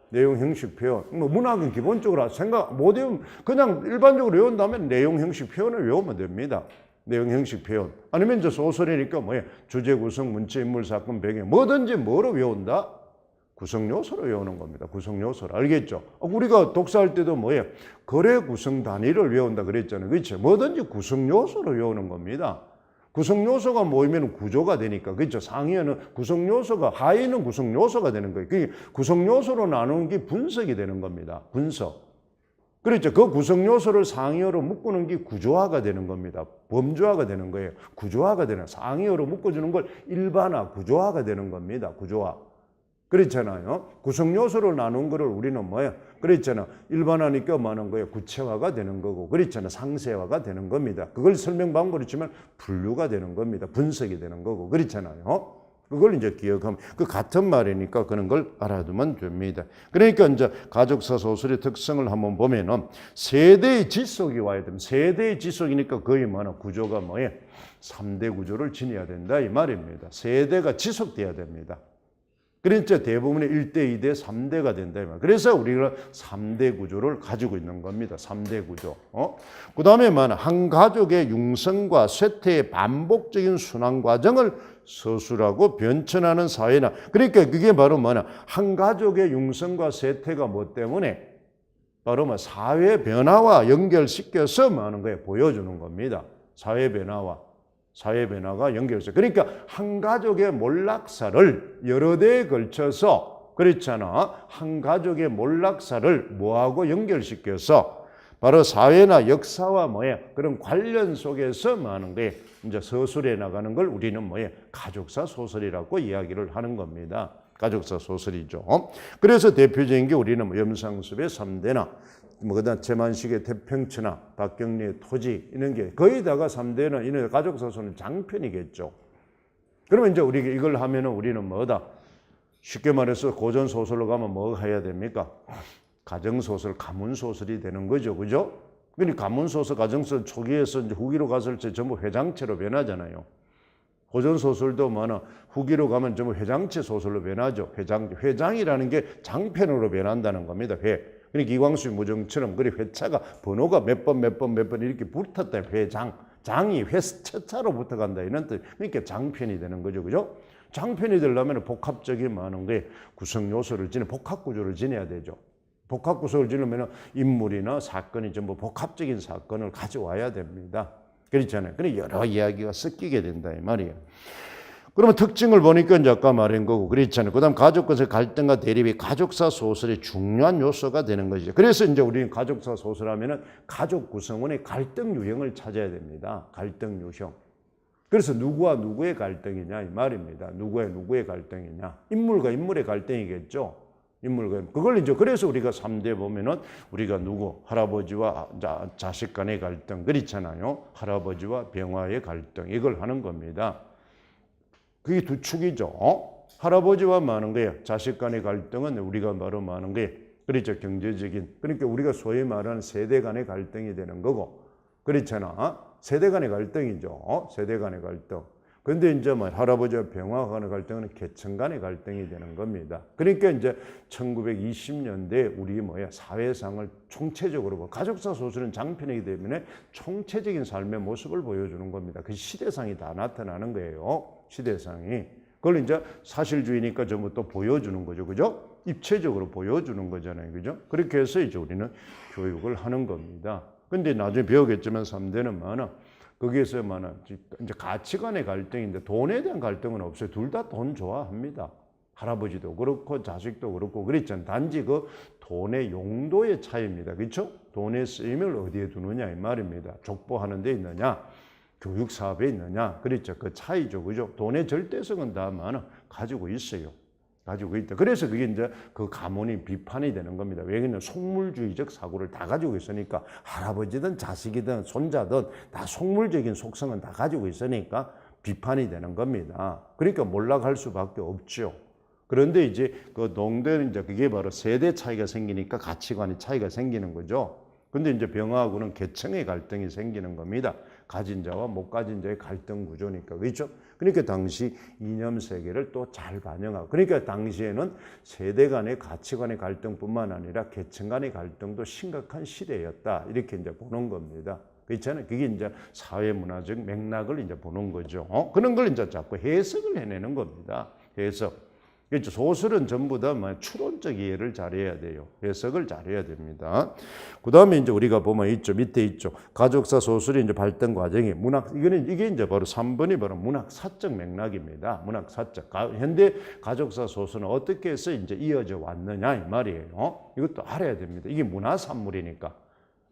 내용, 형식, 표현. 뭐 문학은 기본적으로 생각 못 외우면 그냥 일반적으로 외운다면 내용, 형식, 표현을 외우면 됩니다. 내용, 형식, 표현. 아니면 이제 소설이니까 뭐예요? 주제, 구성, 문체, 인물, 사건, 배경. 뭐든지 뭐로 외운다? 구성 요소로 외우는 겁니다. 구성 요소로. 알겠죠? 우리가 독서할 때도 뭐예요? 거래 구성 단위를 외운다 그랬잖아요. 그렇죠? 뭐든지 구성 요소로 외우는 겁니다. 구성 요소가 모이면 구조가 되니까. 그렇죠? 상위에는 구성 요소가, 하위는 구성 요소가 되는 거예요. 그게 구성 요소로 나누는 게 분석이 되는 겁니다. 분석. 그렇죠? 그 구성 요소를 상위어로 묶는 게 구조화가 되는 겁니다. 범주화가 되는 거예요. 구조화가 되는, 상위어로 묶어주는 걸 일반화, 구조화가 되는 겁니다. 구조화. 그렇잖아요. 구성 요소를 나눈 거를 우리는 뭐예요? 그랬잖아. 일반화니까 많은 거예요. 구체화가 되는 거고, 그렇잖아. 상세화가 되는 겁니다. 그걸 설명 방법으로 치면 분류가 되는 겁니다. 분석이 되는 거고, 그렇잖아요. 그걸 이제 기억하면 그 같은 말이니까 그런 걸 알아두면 됩니다. 그러니까 이제 가족사 소설의 특성을 한번 보면은 세대의 지속이 와야 됩니다. 세대의 지속이니까 거의 뭐나 구조가 뭐예요? 3대 구조를 지녀야 된다 이 말입니다. 세대가 지속돼야 됩니다. 그러니까 대부분의 1대, 2대, 3대가 된다. 그래서 우리가 3대 구조를 가지고 있는 겁니다. 3대 구조. 그 다음에 한 가족의 융성과 쇠퇴의 반복적인 순환 과정을 서술하고 변천하는 사회나, 그러니까 그게 바로 한 가족의 융성과 쇠퇴가 뭐 때문에? 바로 사회 변화와 연결시켜서 하는 거예요. 보여주는 겁니다. 사회 변화가 연결해서. 그러니까 한 가족의 몰락사를 여러 대에 걸쳐서, 그렇잖아. 한 가족의 몰락사를 뭐하고 연결시켜서 바로 사회나 역사와 그런 관련 속에서 하는 거예요. 이제 서술해 나가는 걸 우리는 가족사 소설이라고 이야기를 하는 겁니다. 가족사 소설이죠. 그래서 대표적인 게 우리는 염상섭의 3대나 그다음 최만식의 태평천하, 박경리의 토지 이런 게 거의 다가 3대는 이런 가족사서는 장편이겠죠. 그러면 이제 우리가 이걸 하면은 우리는 뭐다? 쉽게 말해서 고전 소설로 가면 뭐 해야 됩니까? 가정소설, 가문소설이 되는 거죠, 그죠? 그러니까 가문소설, 가정소설 초기에서 이제 후기로 갔을 때 전부 회장체로 변하잖아요. 고전 소설도 후기로 가면 전부 회장체 소설로 변하죠. 회장이라는 게 장편으로 변한다는 겁니다. 그러니까 이광수의 무정처럼 그래 회차가 번호가 몇 번 이렇게 붙었다. 회장. 장이 회차로 붙어간다. 이런 뜻. 그러니까 장편이 되는 거죠. 그죠? 장편이 되려면 복합적인 많은 게 구성 요소를 복합 구조를 지내야 되죠. 복합 구조를 지내면 인물이나 사건이 전부 복합적인 사건을 가져와야 됩니다. 그렇잖아요. 그래 여러 이야기가 섞이게 된다 이 말이에요. 그러면 특징을 보니까 이제 아까 말한 거고 그렇잖아요. 그다음 가족과의 갈등과 대립이 가족사 소설의 중요한 요소가 되는 거죠. 그래서 이제 우리는 가족사 소설하면은 가족 구성원의 갈등 유형을 찾아야 됩니다. 갈등 유형. 그래서 누구와 누구의 갈등이냐 이 말입니다. 누구의 갈등이냐. 인물과 인물의 갈등이겠죠. 그걸 이제 그래서 우리가 3대 보면은 우리가 할아버지와 자식 간의 갈등 그렇잖아요. 할아버지와 병화의 갈등 이걸 하는 겁니다. 그게 두 축이죠. 할아버지와 많은 거예요. 자식 간의 갈등은 우리가 바로 많은 거예요. 그렇죠. 경제적인. 그러니까 우리가 소위 말하는 세대 간의 갈등이 되는 거고. 그렇잖아. 세대 간의 갈등이죠. 세대 간의 갈등. 근데 이제 할아버지와 병화 간의 갈등은 계층 간의 갈등이 되는 겁니다. 그러니까 이제 1920년대 우리 사회상을 총체적으로 가족사 소설은 장편이기 때문에 총체적인 삶의 모습을 보여주는 겁니다. 그 시대상이 다 나타나는 거예요. 시대상이. 그걸 이제 사실주의니까 전부 또 보여주는 거죠. 그죠? 입체적으로 보여주는 거잖아요. 그죠? 그렇게 해서 이제 우리는 교육을 하는 겁니다. 근데 나중에 배우겠지만 3대는 거기에서 이제 가치관의 갈등인데 돈에 대한 갈등은 없어요. 둘 다 돈 좋아합니다. 할아버지도 그렇고 자식도 그렇고 그랬잖아요. 단지 그 돈의 용도의 차이입니다. 그렇죠? 돈의 쓰임을 어디에 두느냐 이 말입니다. 족보하는 데 있느냐, 교육 사업에 있느냐, 그렇죠? 그 차이죠, 그죠? 돈의 절대성은 다 가지고 있어요. 가지고 있다. 그래서 그게 이제 그 가문이 비판이 되는 겁니다. 왜냐하면 속물주의적 사고를 다 가지고 있으니까 할아버지든 자식이든 손자든 다 속물적인 속성은 다 가지고 있으니까 비판이 되는 겁니다. 그러니까 몰락할 수밖에 없죠. 그런데 이제 그 농대는 이제 그게 바로 세대 차이가 생기니까 가치관의 차이가 생기는 거죠. 근데 이제 병하고는 계층의 갈등이 생기는 겁니다. 가진 자와 못 가진 자의 갈등 구조니까. 그렇죠? 그러니까 당시 이념 세계를 또 잘 반영하고. 그러니까 당시에는 세대 간의 가치관의 갈등뿐만 아니라 계층 간의 갈등도 심각한 시대였다. 이렇게 이제 보는 겁니다. 그렇잖아요. 그게 이제 사회 문화적 맥락을 이제 보는 거죠. 그런 걸 이제 자꾸 해석을 해내는 겁니다. 해석. 그렇죠. 소설은 전부 다 추론적 이해를 잘해야 돼요. 해석을 잘해야 됩니다. 그 다음에 이제 우리가 보면 있죠. 밑에 있죠. 가족사 소설의 이제 발전 과정이 이게 이제 바로 3번이 바로 문학사적 맥락입니다. 문학사적. 현대 가족사 소설은 어떻게 해서 이제 이어져 왔느냐 이 말이에요. 이것도 알아야 됩니다. 이게 문화산물이니까.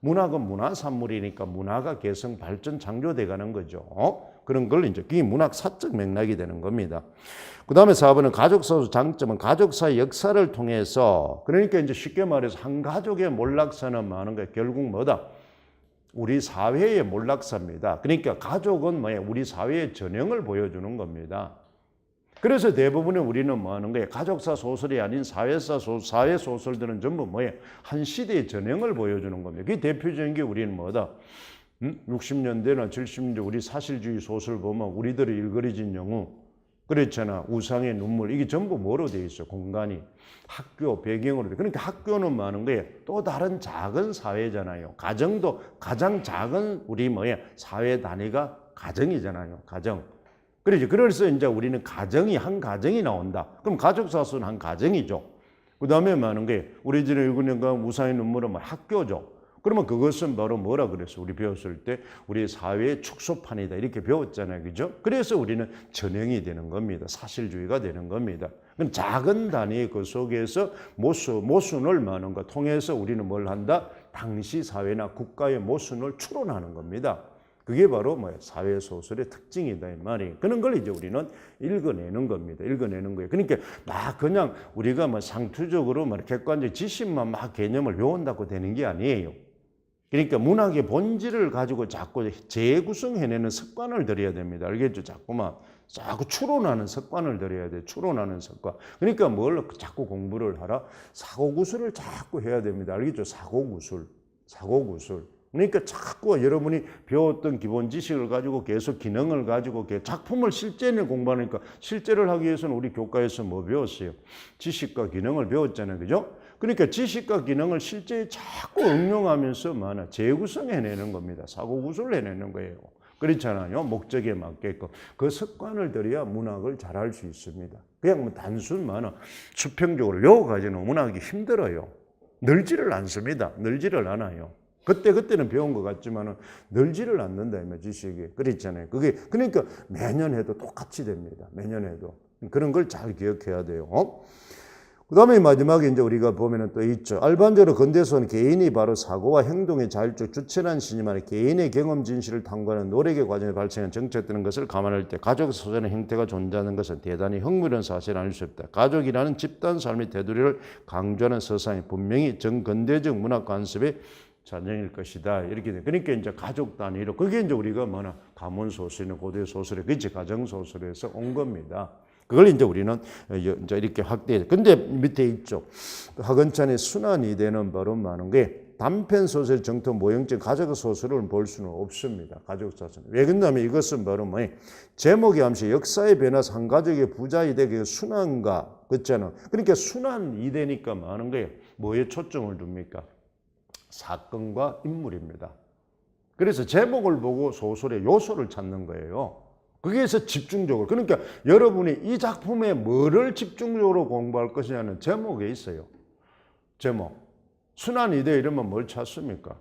문학은 문화산물이니까 문화가 개성, 발전, 창조돼 가는 거죠. 그런 걸 이제 그게 문학사적 맥락이 되는 겁니다. 그 다음에 4번은 가족사 장점은 가족사의 역사를 통해서 그러니까 이제 쉽게 말해서 한 가족의 몰락사는 많은 거예요. 결국 뭐다? 우리 사회의 몰락사입니다. 그러니까 가족은 뭐예요? 우리 사회의 전형을 보여주는 겁니다. 그래서 대부분의 우리는 뭐 하는 거예요? 가족사 소설이 아닌 사회 소설들은 전부 뭐예요? 한 시대의 전형을 보여주는 겁니다. 그게 대표적인 게 우리는 뭐다? 60년대나 70년대 우리 사실주의 소설 보면 우리들의 일그러진 영웅 그렇잖아. 우상의 눈물. 이게 전부 뭐로 돼 있어? 공간이. 학교 배경으로 돼. 그러니까 학교는 많은 거예요. 또 다른 작은 사회잖아요. 가정도 가장 작은 우리 뭐예요? 사회 단위가 가정이잖아요. 가정. 그렇죠. 그래서 이제 우리는 한 가정이 나온다. 그럼 가족사수는 한 가정이죠. 그 다음에 많은 게 우리 집에 읽은 우상의 눈물은 뭐 학교죠. 그러면 그것은 바로 뭐라 그랬어? 우리 배웠을 때 우리 사회의 축소판이다. 이렇게 배웠잖아요. 그죠? 그래서 우리는 전형이 되는 겁니다. 사실주의가 되는 겁니다. 작은 단위 그 속에서 모순을 많은 것 통해서 우리는 뭘 한다? 당시 사회나 국가의 모순을 추론하는 겁니다. 그게 바로 사회소설의 특징이다 이 말이에요. 그런 걸 이제 우리는 읽어내는 겁니다. 읽어내는 거예요. 그러니까 그냥 우리가 상투적으로 객관적 지식만 개념을 외운다고 되는 게 아니에요. 그러니까 문학의 본질을 가지고 자꾸 재구성해내는 습관을 들여야 됩니다. 알겠죠? 자꾸 추론하는 습관을 들여야 돼요. 추론하는 습관. 그러니까 뭘 자꾸 공부를 하라? 사고구술을 자꾸 해야 됩니다. 알겠죠? 사고구술. 그러니까 자꾸 여러분이 배웠던 기본 지식을 가지고 계속 기능을 가지고 작품을 실제를 공부하니까 실제를 하기 위해서는 우리 교과에서 뭐 배웠어요? 지식과 기능을 배웠잖아요. 그죠? 그러니까 지식과 기능을 실제에 자꾸 응용하면서 재구성해내는 겁니다. 사고구술을 해내는 거예요. 그렇잖아요. 목적에 맞게끔. 그 습관을 들여야 문학을 잘할 수 있습니다. 그냥 단순 수평적으로 외워가지고는 문학이 힘들어요. 늘지를 않습니다. 늘지를 않아요. 그때는 배운 것 같지만은 늘지를 않는다, 지식이. 그랬잖아요. 그러니까 매년 해도 똑같이 됩니다. 매년 해도. 그런 걸 잘 기억해야 돼요. 그 다음에 마지막에 이제 우리가 보면은 또 있죠. 일반적으로 근대에서는 개인이 바로 사고와 행동의 자율적 주체라는 신념 개인의 경험 진실을 탐구하는 노력의 과정에 발생한 정책되는 것을 감안할 때 가족 소설의 형태가 존재하는 것은 대단히 흥미로운 사실을 알 수 없다. 가족이라는 집단 삶의 테두리를 강조하는 서상이 분명히 정근대적 문학 관습의 전형일 것이다. 이렇게 돼. 그러니까 이제 가족 단위로 그게 이제 우리가 가문 소설이나 고대 소설에 그치 가정 소설에서 온 겁니다. 그걸 이제 우리는 이제 이렇게 확대해. 근데 밑에 있죠. 하건찬의 순환이 되는 바로 많은 게 단편 소설 정토 모형적 가족 소설을 볼 수는 없습니다. 가족 소설. 왜 그러냐면 이것은 바로 제목의 암시 역사의 변화에서 한 가족의 부자이 되게 순환과 그렇잖아. 그러니까 순환이 되니까 많은 거예요. 뭐에 초점을 둡니까? 사건과 인물입니다. 그래서 제목을 보고 소설의 요소를 찾는 거예요. 거기에서 집중적으로. 그러니까 여러분이 이 작품에 뭐를 집중적으로 공부할 것이냐는 제목에 있어요. 제목. 순환이대 이러면 뭘 찾습니까?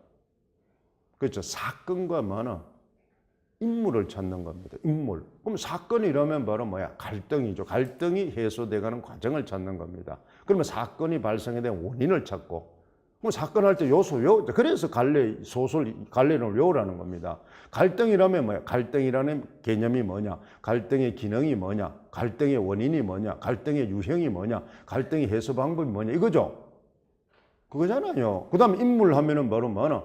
그렇죠. 사건과 인물을 찾는 겁니다. 인물. 그럼 사건이 이러면 바로 갈등이죠. 갈등이 해소돼가는 과정을 찾는 겁니다. 그러면 사건이 발생에 대한 원인을 찾고 뭐 사건 할 때 요소 외워. 그래서 갈래론을 외우라는 겁니다. 갈등이라면 뭐야? 갈등이라는 개념이 뭐냐? 갈등의 기능이 뭐냐? 갈등의 원인이 뭐냐? 갈등의 유형이 뭐냐? 갈등의 해소 방법이 뭐냐? 이거죠. 그거잖아요. 그 다음에 인물 하면은 바로 뭐나?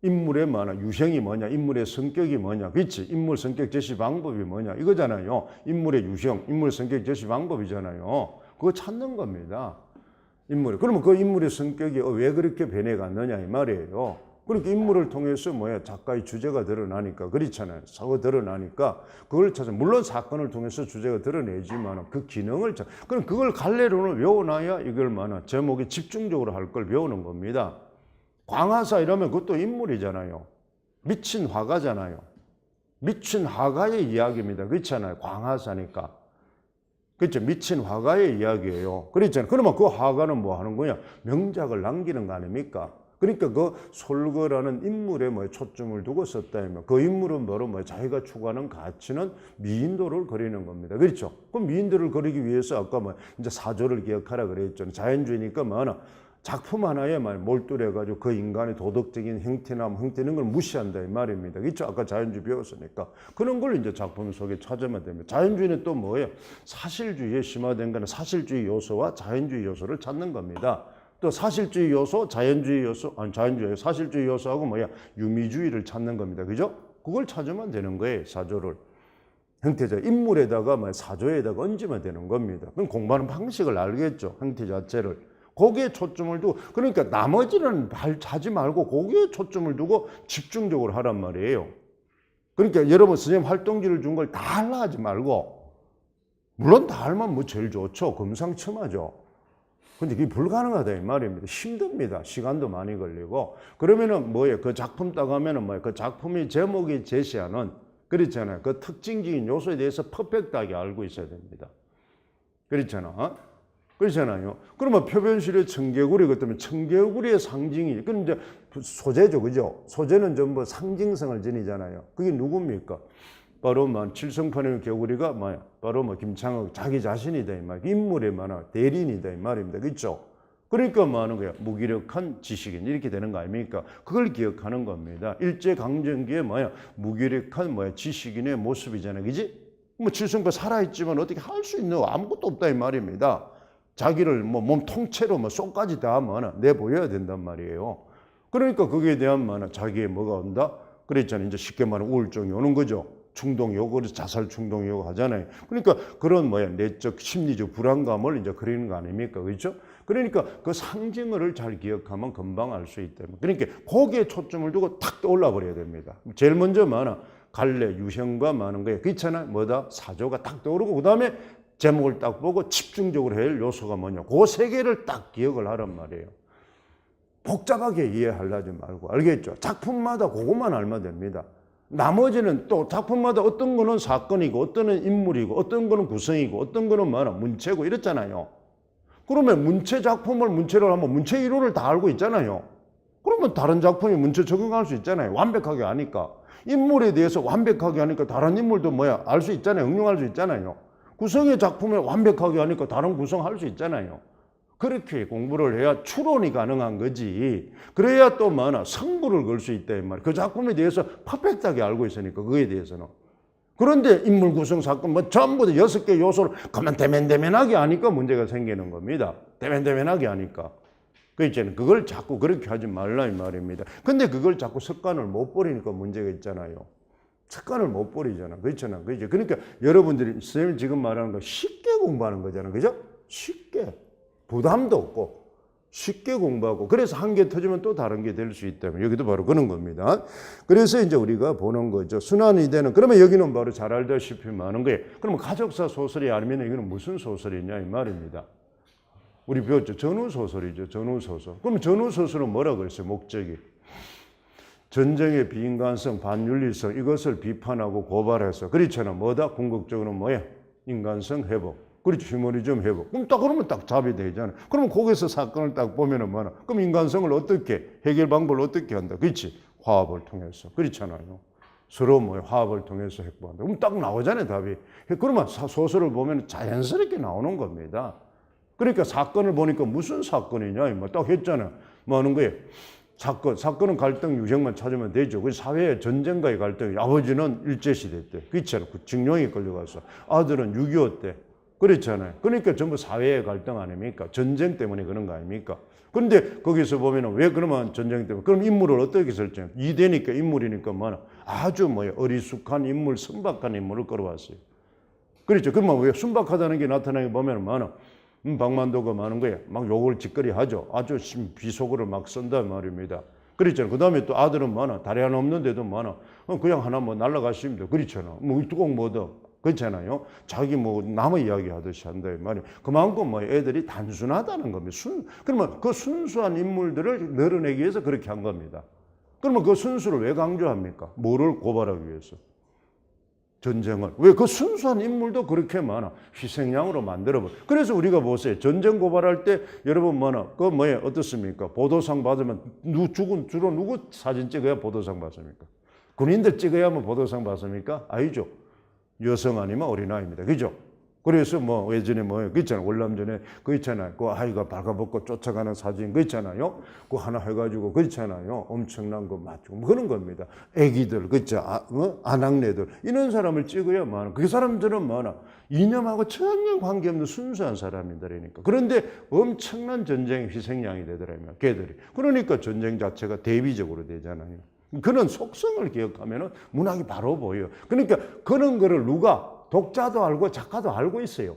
인물의 뭐나? 유형이 뭐냐? 인물의 성격이 뭐냐? 그렇지? 인물 성격 제시 방법이 뭐냐? 이거잖아요. 인물의 유형, 인물 성격 제시 방법이잖아요. 그거 찾는 겁니다. 인물. 그러면 그 인물의 성격이 왜 그렇게 변해갔느냐 이 말이에요. 그러니까 인물을 통해서 뭐야 작가의 주제가 드러나니까 그렇잖아요. 사고 드러나니까 그걸 찾아. 물론 사건을 통해서 주제가 드러내지만 그 기능을 그럼 그걸 갈래론을 외워놔야 이걸 뭐나 제목에 집중적으로 할 걸 외우는 겁니다. 광화사 이러면 그것도 인물이잖아요. 미친 화가잖아요. 미친 화가의 이야기입니다. 그렇잖아요. 광화사니까. 그렇죠. 미친 화가의 이야기예요. 그렇잖아요. 그러면 그 화가는 뭐 하는 거냐? 명작을 남기는 거 아닙니까? 그러니까 그 솔거라는 인물에 뭐 초점을 두고 썼다면 그 인물은 바로 뭐 자기가 추구하는 가치는 미인도를 그리는 겁니다. 그렇죠? 그럼 미인도를 그리기 위해서 아까 뭐 이제 사조를 기억하라 그랬죠. 자연주의니까 뭐 하나 작품 하나에 몰두해가지고 그 인간의 도덕적인 형태나 형태는 걸 무시한다 이 말입니다. 그렇죠? 아까 자연주의 배웠으니까 그런 걸 이제 작품 속에 찾으면 됩니다. 자연주의는 또 뭐예요? 사실주의에 심화된 거는 사실주의 요소와 자연주의 요소를 찾는 겁니다. 또 사실주의 요소, 자연주의 요소, 자연주의 사실주의 요소하고 뭐야? 유미주의를 찾는 겁니다. 그죠? 그걸 찾으면 되는 거예요. 사조를. 형태적 인물에다가 사조에다가 얹으면 되는 겁니다. 그럼 공부하는 방식을 알겠죠. 형태 자체를. 거기에 초점을 두고 그러니까 나머지는 하지 말고 거기에 초점을 두고 집중적으로 하란 말이에요. 그러니까 여러분 선생님 활동지를 준 걸 다 하려 하지 말고 물론 다 하면 뭐 제일 좋죠. 금상첨화죠. 근데 그게 불가능하다 이 말입니다. 힘듭니다. 시간도 많이 걸리고 그러면은 뭐예요? 그 작품 따가면은 뭐예요? 그 작품이 제목이 제시하는 그렇잖아요. 그 특징적인 요소에 대해서 퍼펙트하게 알고 있어야 됩니다. 그렇잖아. 그렇잖아요. 그러면 표변실의 청개구리 같으면 청개구리의 상징이 그건 이제 소재죠, 그죠? 소재는 전부 상징성을 지니잖아요. 그게 누굽니까? 바로 칠성판의 개구리가 뭐야? 바로 김창욱 자기 자신이다 이 말. 인물의 대리인이다 이 말입니다. 그렇죠? 그러니까 뭐 하는 거야? 무기력한 지식인 이렇게 되는 거 아닙니까? 그걸 기억하는 겁니다. 일제 강점기에 무기력한 지식인의 모습이잖아요, 그지? 칠성판 살아있지만 어떻게 할 수 있는 아무것도 없다 이 말입니다. 자기를 몸 통째로 손까지 다 내보여야 된단 말이에요. 그러니까 거기에 대한 자기의 뭐가 온다? 그랬잖아요. 이제 쉽게 말하면 우울증이 오는 거죠. 충동이고, 그래서 자살 충동이고 하잖아요. 그러니까 그런 내적 심리적 불안감을 이제 그리는 거 아닙니까? 그렇죠? 그러니까 그 상징을 잘 기억하면 금방 알 수 있다. 그러니까 거기에 초점을 두고 탁 떠올라 버려야 됩니다. 제일 먼저 갈래, 유형과 많은 거예요. 그렇잖아요. 뭐다? 사조가 딱 떠오르고, 그 다음에 제목을 딱 보고 집중적으로 해야 할 요소가 뭐냐. 그 세 개를 딱 기억을 하란 말이에요. 복잡하게 이해하려지 말고. 알겠죠? 작품마다 그것만 알면 됩니다. 나머지는 또 작품마다 어떤 거는 사건이고, 어떤 거는 인물이고, 어떤 거는 구성이고, 어떤 거는 문체고 이렇잖아요. 그러면 문체 작품을 문체로 하면 문체 이론을 다 알고 있잖아요. 그러면 다른 작품이 문체 적용할 수 있잖아요. 완벽하게 아니까. 인물에 대해서 완벽하게 하니까 다른 인물도 알 수 있잖아요. 응용할 수 있잖아요. 구성의 작품을 완벽하게 하니까 다른 구성할 수 있잖아요. 그렇게 공부를 해야 추론이 가능한 거지. 그래야 또 성부를 걸 수 있다 이 말이에요. 그 작품에 대해서 퍼펙트하게 알고 있으니까 그거에 대해서는. 그런데 인물 구성 사건 전부 다 6개 요소를 그만 대면대면하게 하니까 문제가 생기는 겁니다. 대면대면하게 하니까. 그렇잖아요. 그걸 자꾸 그렇게 하지 말라 이 말입니다. 근데 그걸 자꾸 습관을 못 버리니까 문제가 있잖아요. 습관을 못 버리잖아. 그렇잖아. 그죠? 그러니까 여러분들이 선생님이 지금 말하는 거 쉽게 공부하는 거잖아. 그죠? 쉽게. 부담도 없고 쉽게 공부하고 그래서 한 개 터지면 또 다른 게 될 수 있다면 여기도 바로 그런 겁니다. 그래서 이제 우리가 보는 거죠. 순환이 되는 그러면 여기는 바로 잘 알다시피 많은 거예요. 그러면 가족사 소설이 아니면 이거는 무슨 소설이냐 이 말입니다. 우리 배웠죠. 전후소설이죠. 전후소설. 그럼 전후소설은 뭐라고 그랬어요? 목적이. 전쟁의 비인간성, 반윤리성 이것을 비판하고 고발해서 그렇잖아. 뭐다? 궁극적으로 뭐야? 인간성 회복. 그렇죠. 휴머니즘 회복. 그럼 그러면 딱 답이 되잖아요. 그러면 거기서 사건을 딱 보면은 그럼 인간성을 어떻게, 해결 방법을 어떻게 한다? 그렇지. 화합을 통해서. 그렇잖아요. 서로 화합을 통해서 핵보한다. 그럼 딱 나오잖아요, 답이. 그러면 소설을 보면 자연스럽게 나오는 겁니다. 그러니까 사건을 보니까 무슨 사건이냐, 딱 했잖아요. 뭐 하는 거예요? 사건은 갈등 유형만 찾으면 되죠. 그 사회의 전쟁과의 갈등. 아버지는 일제시대 때, 그렇잖아요. 징용이 끌려가서. 아들은 6.25 때. 그렇잖아요. 그러니까 전부 사회의 갈등 아닙니까? 전쟁 때문에 그런 거 아닙니까? 그런데 거기서 보면은 왜 그러면 전쟁 때문에? 그럼 인물을 어떻게 설정? 이대니까 인물이니까 뭐나 아주 어리숙한 인물, 순박한 인물을 끌어왔어요. 그렇죠. 그러면 왜 순박하다는 게 나타나게 보면은 뭐나 박만도가 많은 거예요. 막 욕을 짓거리 하죠. 아주 비속어를 막 쓴단 말입니다. 그렇잖아요. 그 다음에 또 아들은 많아. 다리 하나 없는데도 많아. 그냥 하나 날라가시면 돼. 그렇잖아. 꼭 뭐더. 그렇잖아요. 자기 남의 이야기 하듯이 한다 이 말이에요. 그만큼 애들이 단순하다는 겁니다. 그러면 그 순수한 인물들을 늘어내기 위해서 그렇게 한 겁니다. 그러면 그 순수를 왜 강조합니까? 뭐를 고발하기 위해서? 전쟁을. 왜 그 순수한 인물도 그렇게 많아. 희생양으로 만들어버려. 그래서 우리가 보세요. 전쟁 고발할 때 여러분 어떻습니까? 보도상 받으면 주로 누구 사진 찍어야 보도상 받습니까? 군인들 찍어야만 보도상 받습니까? 아니죠. 여성 아니면 어린아이입니다. 그죠? 그래서 예전에 그 있잖아요. 월남전에 그 있잖아요. 그 아이가 발가벗고 쫓아가는 사진 그 있잖아요. 그 하나 해가지고 그 있잖아요. 엄청난 거 맞죠. 그런 겁니다. 애기들, 그 있죠. 아낙네들. 이런 사람을 찍어야만. 그 사람들은 이념하고 전혀 관계없는 순수한 사람들이니까. 그런데 엄청난 전쟁의 희생양이 되더라고요. 걔들이. 그러니까 전쟁 자체가 대비적으로 되잖아요. 그런 속성을 기억하면 문학이 바로 보여요. 그러니까 그런 거를 누가 독자도 알고 작가도 알고 있어요.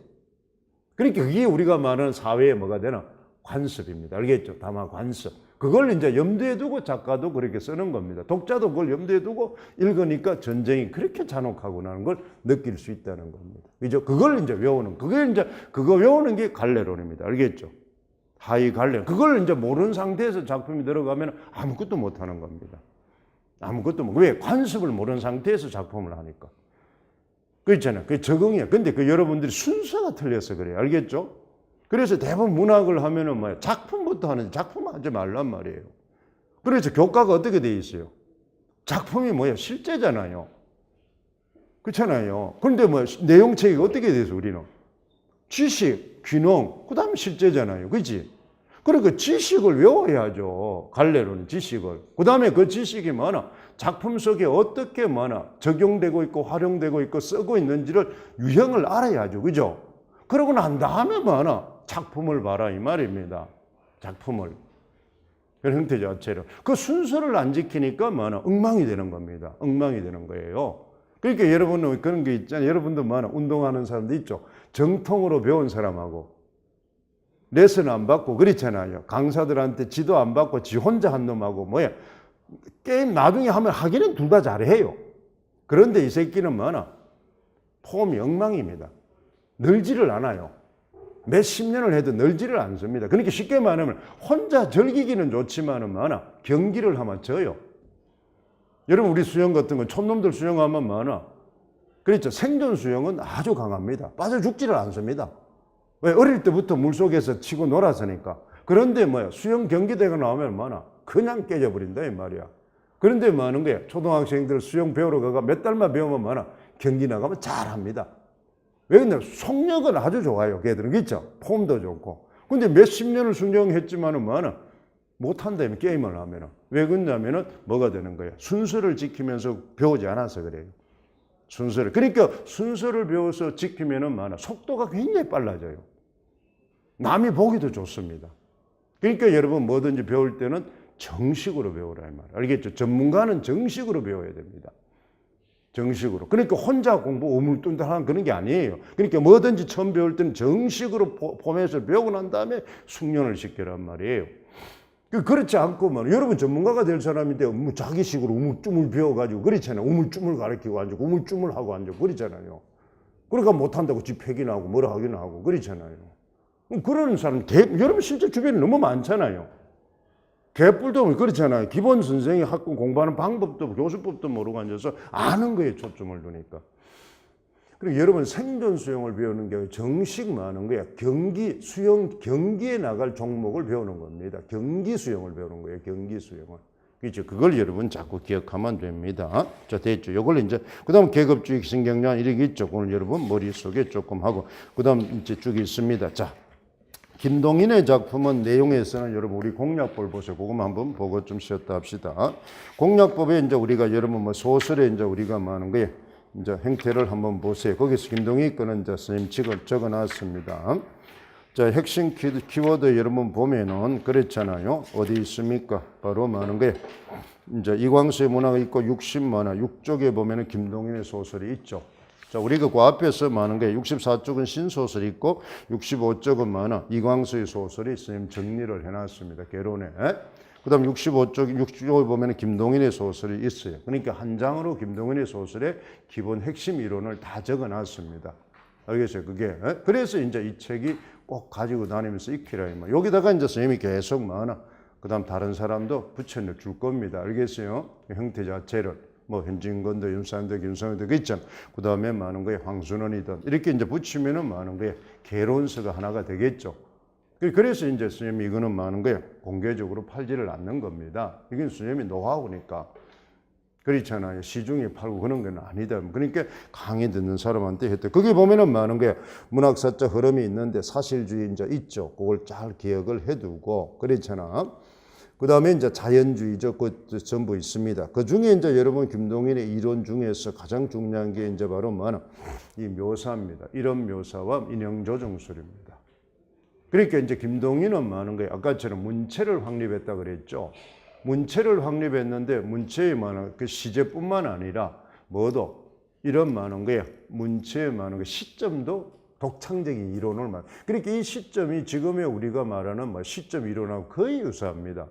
그러니까 그게 우리가 말하는 사회에 뭐가 되나? 관습입니다. 알겠죠? 다만 관습. 그걸 이제 염두에 두고 작가도 그렇게 쓰는 겁니다. 독자도 그걸 염두에 두고 읽으니까 전쟁이 그렇게 잔혹하구나는 걸 느낄 수 있다는 겁니다. 그죠? 그걸 이제 외우는, 그거 외우는 게 갈래론입니다. 알겠죠? 하이 갈래. 그걸 이제 모르는 상태에서 작품이 들어가면 아무것도 못 하는 겁니다. 아무것도 왜? 관습을 모르는 상태에서 작품을 하니까. 그렇잖아요. 그게 적응이야. 근데 여러분들이 순서가 틀려서 그래요. 알겠죠? 그래서 대부분 문학을 하면은 작품부터 하는데 작품 하지 말란 말이에요. 그래서 교과가 어떻게 돼 있어요? 작품이 실제잖아요. 그렇잖아요. 그런데 내용책이 어떻게 돼서 우리는? 지식, 귀농, 그 다음에 실제잖아요. 그렇지? 그러니까 지식을 외워야죠. 갈래로는 지식을. 그 다음에 그 지식이 작품 속에 어떻게 적용되고 있고 활용되고 있고 쓰고 있는지를 유형을 알아야죠. 그죠? 그러고 난 다음에 작품을 봐라 이 말입니다. 작품을. 그런 형태 자체로. 그 순서를 안 지키니까 엉망이 되는 겁니다. 엉망이 되는 거예요. 그러니까 여러분은 그런 게 있잖아요. 여러분도 운동하는 사람도 있죠. 정통으로 배운 사람하고 레슨 안 받고 그렇잖아요. 강사들한테 지도 안 받고 지 혼자 한 놈하고 게임 나중에 하기는 둘 다 잘해요. 그런데 이 새끼는 폼이 엉망입니다. 늘지를 않아요. 몇십 년을 해도 늘지를 않습니다. 그러니까 쉽게 말하면 혼자 즐기기는 좋지만은 경기를 하면 져요. 여러분 우리 수영 같은 건 촌놈들 수영하면 그렇죠. 생존 수영은 아주 강합니다. 빠져 죽지를 않습니다. 왜? 어릴 때부터 물속에서 치고 놀았으니까. 그런데 수영 경기대가 나오면 그냥 깨져버린다 이 말이야. 그런데 많은 거야. 초등학생들 수영 배우러 가가 몇 달만 배우면 경기 나가면 잘합니다. 왜? 근데 속력은 아주 좋아요. 걔들은 그렇죠. 폼도 좋고. 근데 몇십 년을 수영했지만은 못한다면 게임을 하면은. 왜 그러냐면은 뭐가 되는 거야? 순서를 지키면서 배우지 않아서 그래요. 순서를. 그러니까 순서를 배워서 지키면은 속도가 굉장히 빨라져요. 남이 보기도 좋습니다. 그러니까 여러분 뭐든지 배울 때는 정식으로 배우라 이 말. 알겠죠? 전문가는 정식으로 배워야 됩니다. 정식으로. 그러니까 혼자 공부 우물뚱땅한 그런 게 아니에요. 그러니까 뭐든지 처음 배울 때는 정식으로 포맷을 배우고 난 다음에 숙련을 시키란 말이에요. 그렇지 않고 여러분 전문가가 될 사람인데 자기식으로 우물쭈물 배워가지고 그렇잖아요. 우물쭈물 가르치고 앉고 우물쭈물 하고 앉고 그렇잖아요. 그러니까 못한다고 지 폐기나고 뭐라 하긴 하고 그렇잖아요. 그런 사람 여러분 실제 주변에 너무 많잖아요. 개뿔도 그렇잖아요. 기본 선생이 학교 공부하는 방법도 교수법도 모르고 앉아서 아는 거에 초점을 두니까. 그리고 여러분 생존 수영을 배우는 게 정식 많은 거야. 경기에 나갈 종목을 배우는 겁니다. 경기 수영을 배우는 거예요. 경기 수영을. 그렇죠. 그걸 여러분 자꾸 기억하면 됩니다. 자, 됐죠. 요걸 이제, 그 다음 계급주의 신경련 이렇게 있죠. 오늘 여러분 머릿속에 조금 하고, 그 다음 이제 쭉 있습니다. 자, 김동인의 작품은 내용에서는 여러분 우리 공략법을 보세요. 그거만 한번 보고 좀 쉬었다 합시다. 공략법에 이제 우리가 여러분 뭐 소설에 이제 우리가 뭐 하는 거예요. 이제 행태를 한번 보세요. 거기서 김동인 거는 이제 선생님 적어 놨습니다. 자, 핵심 키워드 여러분 보면은 그랬잖아요. 어디 있습니까? 바로 뭐 하는 거예요. 이제 이광수의 문화가 있고 60만화 6쪽에 보면은 김동인의 소설이 있죠. 자, 우리가 그 앞에서 많은 게 64쪽은 신소설이 있고 65쪽은 많아 이광수의 소설이 선생님 정리를 해놨습니다. 개론에. 그 다음 65쪽에 보면 김동인의 소설이 있어요. 그러니까 한 장으로 김동인의 소설의 기본 핵심 이론을 다 적어놨습니다. 알겠어요? 그게. 그래서 이제 이 책이 꼭 가지고 다니면서 익히라. 여기다가 이제 선생님이 계속 많아. 그 다음 다른 사람도 붙여줄 겁니다. 알겠어요? 형태 자체를. 뭐 현진건도 윤산도 김성도 그 있잖아. 그 다음에 많은 거에 황순원이든 이렇게 이제 붙이면은 많은 거에 개론서가 하나가 되겠죠. 그래서 이제 선생님이 이거는 많은 거에 공개적으로 팔지를 않는 겁니다. 이건 선생님이 노하우니까. 그렇잖아요. 시중에 팔고 그런 건 아니다. 그러니까 강의 듣는 사람한테 했대. 거기 보면은 많은 게 문학사적 흐름이 있는데 사실주의 이제 있죠. 그걸 잘 기억을 해두고 그렇잖아. 그 다음에 이제 자연주의적 그 전부 있습니다. 그 중에 이제 여러분 김동인의 이론 중에서 가장 중요한 게 이제 바로 뭐는 이 묘사입니다. 이런 묘사와 인형조정술입니다. 그러니까 이제 김동인은 많은 거예요. 아까처럼 문체를 확립했다 그랬죠. 문체를 확립했는데 문체의 많은 그 시제뿐만 아니라 뭐도 이런 많은 거예요. 문체의 많은 그 시점도 독창적인 이론을 말. 그러니까 이 시점이 지금의 우리가 말하는 뭐 시점 이론하고 거의 유사합니다.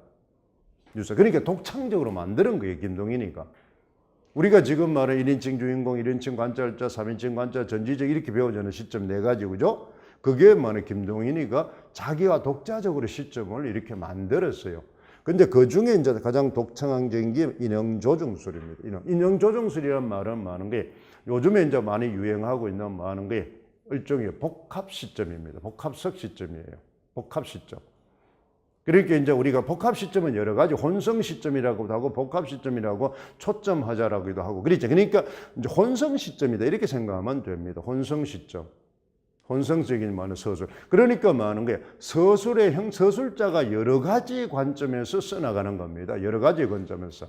그러니까 독창적으로 만드는 거예요, 김동인이가. 우리가 지금 말하는 1인칭 주인공, 1인칭 관찰자, 3인칭 관찰자, 전지적 이렇게 배우자는 시점 4가지, 그죠? 그게 뭐냐, 김동인이가 자기가 독자적으로 시점을 이렇게 만들었어요. 근데 그 중에 이제 가장 독창적인 게 인형조정술입니다. 인형조정술이란 말은 많은 게 요즘에 이제 많이 유행하고 있는 많은 게 일종의 복합 시점입니다. 복합석 시점이에요. 복합 시점. 그러니까 이제 우리가 복합 시점은 여러 가지 혼성 시점이라고도 하고 복합 시점이라고 초점하자라고도 하고 그렇죠. 그러니까 이제 혼성 시점이다 이렇게 생각하면 됩니다. 혼성 시점. 혼성적인 많은 서술. 그러니까 많은 게 서술의 서술자가 여러 가지 관점에서 써나가는 겁니다. 여러 가지 관점에서.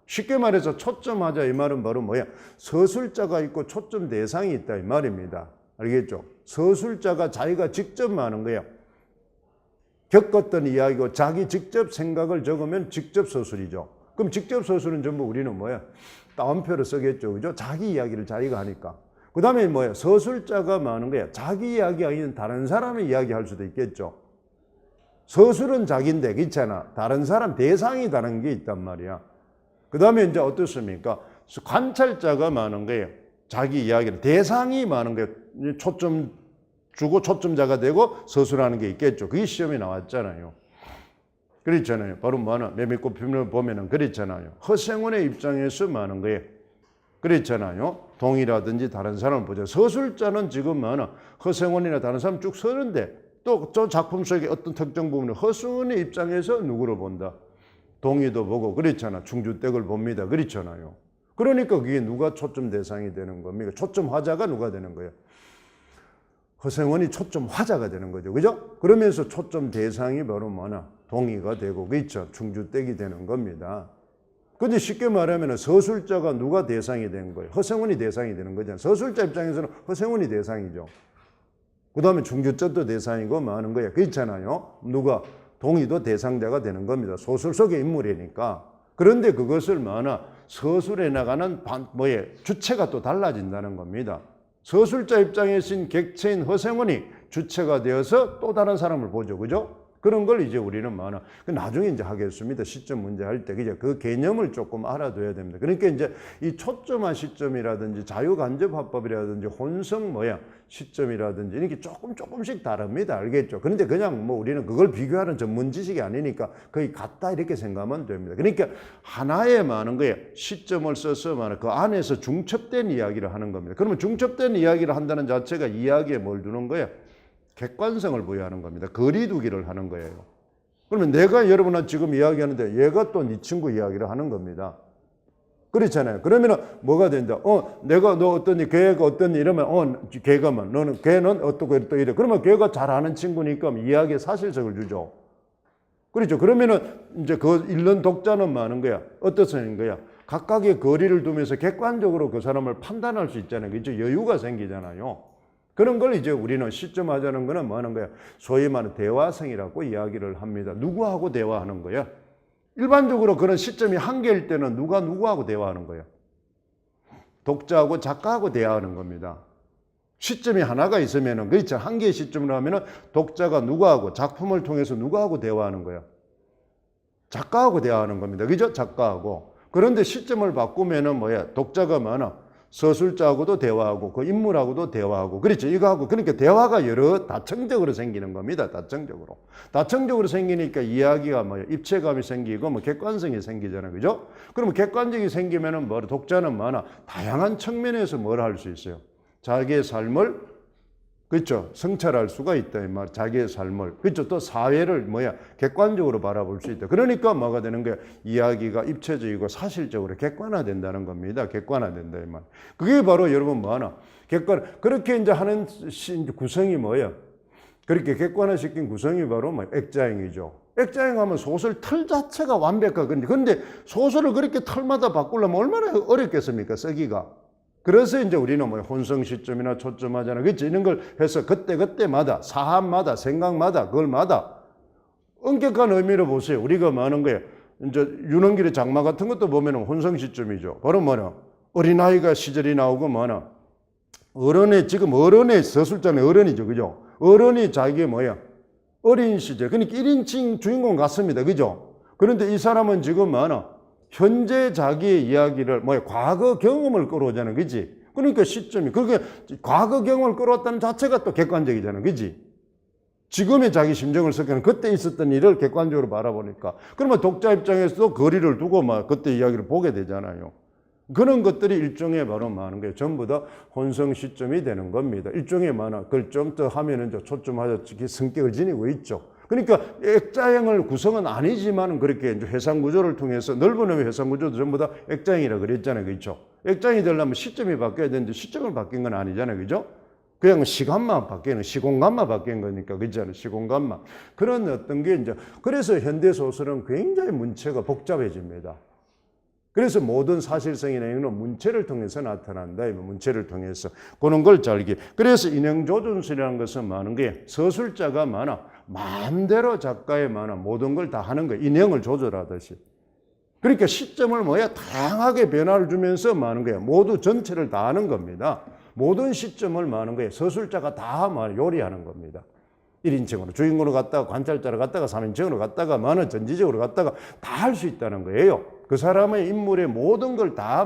쉽게 말해서 초점하자 이 말은 바로 뭐야? 서술자가 있고 초점 대상이 있다 이 말입니다. 알겠죠? 서술자가 자기가 직접 하는 거야. 겪었던 이야기고 자기 직접 생각을 적으면 직접 서술이죠. 그럼 직접 서술은 전부 우리는 뭐야? 따옴표를 쓰겠죠. 그죠? 자기 이야기를 자기가 하니까. 그 다음에 뭐야? 서술자가 많은 거야. 자기 이야기 아닌 다른 사람의 이야기 할 수도 있겠죠. 서술은 자기인데, 그렇잖아. 다른 사람, 대상이 다른 게 있단 말이야. 그 다음에 이제 어떻습니까? 관찰자가 많은 거예요. 자기 이야기를. 대상이 많은 거예요. 초점 주고 초점자가 되고 서술하는 게 있겠죠. 그게 시험에 나왔잖아요. 그렇잖아요. 바로 뭐는 매미꽃 피면을 보면은 그렇잖아요. 허생원의 입장에서 많은 거예요. 그렇잖아요. 동이라든지 다른 사람을 보죠. 서술자는 지금 뭐는 허생원이나 다른 사람 쭉 서는데 또 저 작품 속의 어떤 특정 부분을 허생원의 입장에서 누구를 본다. 동이도 보고 그렇잖아. 충주댁을 봅니다. 그렇잖아요. 그러니까 그게 누가 초점 대상이 되는 겁니까? 초점 화자가 누가 되는 거예요? 허생원이 초점 화자가 되는 거죠. 그죠? 그러면서 초점 대상이 바로 뭐나 동의가 되고, 그렇죠? 충주댁이 되는 겁니다. 근데 쉽게 말하면 서술자가 누가 대상이 된 거예요? 허생원이 대상이 되는 거잖아요. 서술자 입장에서는 허생원이 대상이죠. 그 다음에 충주댁도 대상이고 많은 거예요. 그렇잖아요. 누가? 동의도 대상자가 되는 겁니다. 소설 속의 인물이니까. 그런데 그것을 뭐나 서술에 나가는 주체가 또 달라진다는 겁니다. 서술자 입장에서 객체인 허생원이 주체가 되어서 또 다른 사람을 보죠. 그죠? 그런 걸 이제 우리는 나중에 이제 하겠습니다. 시점 문제 할 때. 그 개념을 조금 알아둬야 됩니다. 그러니까 이제 이 초점화 시점이라든지 자유간접화법이라든지 혼성 시점이라든지 이렇게 조금씩 다릅니다. 알겠죠? 그런데 그냥 우리는 그걸 비교하는 전문 지식이 아니니까 거의 같다 이렇게 생각하면 됩니다. 그러니까 하나의 많은 거에 시점을 써서 그 안에서 중첩된 이야기를 하는 겁니다. 그러면 중첩된 이야기를 한다는 자체가 이야기에 뭘 두는 거예요? 객관성을 부여하는 겁니다. 거리두기를 하는 거예요. 그러면 내가 여러분한테 지금 이야기하는데 얘가 또 네 친구 이야기를 하는 겁니다. 그렇잖아요. 그러면은 뭐가 된다? 내가 너 어떠니? 걔가 어떠니? 이러면 걔가만 너는 걔는 어떻고 또 이래. 그러면 걔가 잘하는 친구니까 이야기에 사실성을 주죠. 그렇죠. 그러면은 이제 그 읽는 독자는 많은 거야. 어떻습니까? 거야? 각각의 거리를 두면서 객관적으로 그 사람을 판단할 수 있잖아요. 그렇죠. 여유가 생기잖아요. 그런 걸 이제 우리는 시점하자는 거는 뭐 하는 거야? 소위 말하는 대화성이라고 이야기를 합니다. 누구하고 대화하는 거야? 일반적으로 그런 시점이 한 개일 때는 누가 누구하고 대화하는 거예요? 독자하고 작가하고 대화하는 겁니다. 시점이 하나가 있으면은, 그렇죠. 한 개의 시점으로 하면은 독자가 누구하고, 작품을 통해서 누구하고 대화하는 거예요? 작가하고 대화하는 겁니다. 그죠? 작가하고. 그런데 시점을 바꾸면은 뭐야? 독자가 많아. 서술자하고도 대화하고, 그 인물하고도 대화하고, 그렇죠. 이거하고, 그러니까 대화가 여러 다층적으로 생기는 겁니다. 다층적으로. 다층적으로 생기니까 이야기가 뭐야? 입체감이 생기고, 뭐 객관성이 생기잖아요. 그죠? 그러면 객관적이 생기면은 뭐, 독자는 많아. 다양한 측면에서 뭘 할 수 있어요? 자기의 삶을, 그렇죠. 성찰할 수가 있다. 이 말. 자기의 삶을. 그렇죠. 또 사회를 뭐야? 객관적으로 바라볼 수 있다. 그러니까 뭐가 되는 거야? 이야기가 입체적이고 사실적으로 객관화된다는 겁니다. 객관화된다. 이 말. 그게 바로 여러분 뭐 하나? 그렇게 이제 하는 구성이 뭐야? 그렇게 객관화시킨 구성이 바로 뭐 액자행이죠. 액자행하면 소설 틀 자체가 완벽하거든요. 그런데 소설을 그렇게 틀마다 바꾸려면 얼마나 어렵겠습니까? 쓰기가. 그래서 이제 우리는 뭐 혼성 시점이나 초점하잖아요. 그렇지? 이런 걸 해서 그때마다 사안마다 생각마다 그걸마다 엄격한 의미로 보세요. 우리가 뭐 하는 거예요? 이제 윤원길의 장마 같은 것도 보면 혼성 시점이죠. 바로 뭐냐? 어린아이가 시절이 나오고 뭐냐? 지금 어른의 서술자는 어른이죠. 그죠? 어른이 자기의 뭐야? 어린 시절. 그러니까 1인칭 주인공 같습니다. 그죠? 그런데 이 사람은 지금 뭐냐? 현재 자기의 이야기를 과거 경험을 끌어오잖아요. 그지? 그러니까 시점이 그게 과거 경험을 끌어왔다는 자체가 또 객관적이잖아요. 그지? 지금의 자기 심정을 섞는 그때 있었던 일을 객관적으로 바라보니까 그러면 독자 입장에서도 거리를 두고 그때 이야기를 보게 되잖아요. 그런 것들이 일종의 바로 많은 거예요. 전부 다 혼성 시점이 되는 겁니다. 일종의 그걸 좀 더 하면은 초점하자 성격을 지니고 있죠. 그러니까 액자형을 구성은 아니지만 그렇게 이제 해상 구조를 통해서 넓은 의미 해상 구조도 전부 다 액자형이라 그랬잖아요. 그렇죠? 액자형이 되려면 시점이 바뀌어야 되는데 시점을 바뀐 건 아니잖아요. 그죠? 그냥 시간만 바뀌는, 시공간만 바뀐 거니까. 그렇잖아요. 시공간만. 그런 어떤 게 이제, 그래서 현대 소설은 굉장히 문체가 복잡해집니다. 그래서 모든 사실성이나 이런 건 문체를 통해서 나타난다. 문체를 통해서. 그런 걸 잘게. 그래서 인형조준술이라는 것은 많은 게 서술자가 마음대로 작가의 모든 걸 다 하는 거예요. 인형을 조절하듯이. 그러니까 시점을 다양하게 변화를 주면서 많은 거예요. 모두 전체를 다 하는 겁니다. 모든 시점을 많은 거예요. 서술자가 다 요리하는 겁니다. 1인칭으로 주인공으로 갔다가 관찰자로 갔다가 3인칭으로 갔다가 전지적으로 갔다가 다 할 수 있다는 거예요. 그 사람의 인물의 모든 걸 다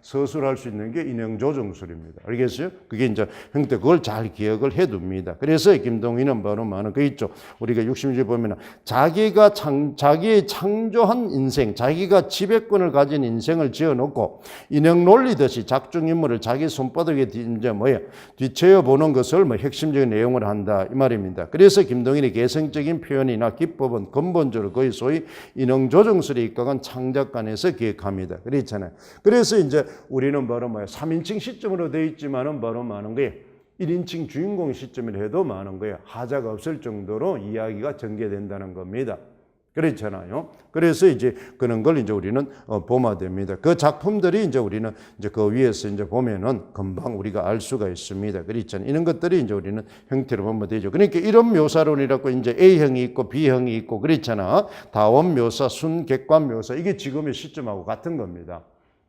서술할 수 있는 게 인형조정술입니다. 알겠어요? 그게 이제 형태 그걸 잘 기억을 해둡니다. 그래서 김동희는 바로 그 있죠. 우리가 60절 보면 자기의 창조한 인생, 자기가 지배권을 가진 인생을 지어놓고 인형 놀리듯이 작중 인물을 자기 손바닥에 뒤채워 보는 것을 핵심적인 내용을 한다 이 말입니다. 그래서 김동인의 개성적인 표현이나 기법은 근본적으로 거의 소위 인형조정술에 입각한 창작관에서 기획합니다. 그렇잖아요. 그래서 이제 우리는 바로 3인칭 시점으로 되어 있지만은 바로 많은 거예요. 1인칭 주인공 시점을 해도 많은 거예요. 하자가 없을 정도로 이야기가 전개된다는 겁니다. 그렇잖아요. 그래서 이제 그런 걸 이제 우리는 보마됩니다. 그 작품들이 이제 우리는 이제 그 위에서 이제 보면은 금방 우리가 알 수가 있습니다. 그렇잖아요. 이런 것들이 이제 우리는 형태로 보면 되죠. 그러니까 이런 묘사론이라고 이제 A형이 있고 B형이 있고 그렇잖아. 다원 묘사, 순 객관 묘사 이게 지금의 시점하고 같은 겁니다.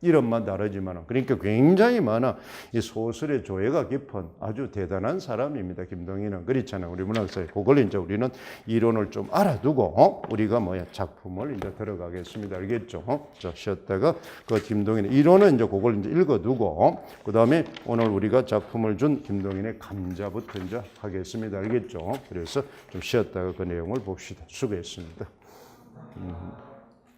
이름만 다르지만 그러니까 굉장히 많아. 이 소설의 조예가 깊은 아주 대단한 사람입니다. 김동희는 그렇잖아요. 우리 문학사에 그걸 이제 우리는 이론을 좀 알아두고 우리가 작품을 이제 들어가겠습니다. 알겠죠? 자 쉬었다가 그 김동희는 이론은 이제 그걸 이제 읽어두고 그 다음에 오늘 우리가 작품을 준 김동희의 감자부터 이제 하겠습니다. 알겠죠? 그래서 좀 쉬었다가 그 내용을 봅시다. 수고했습니다.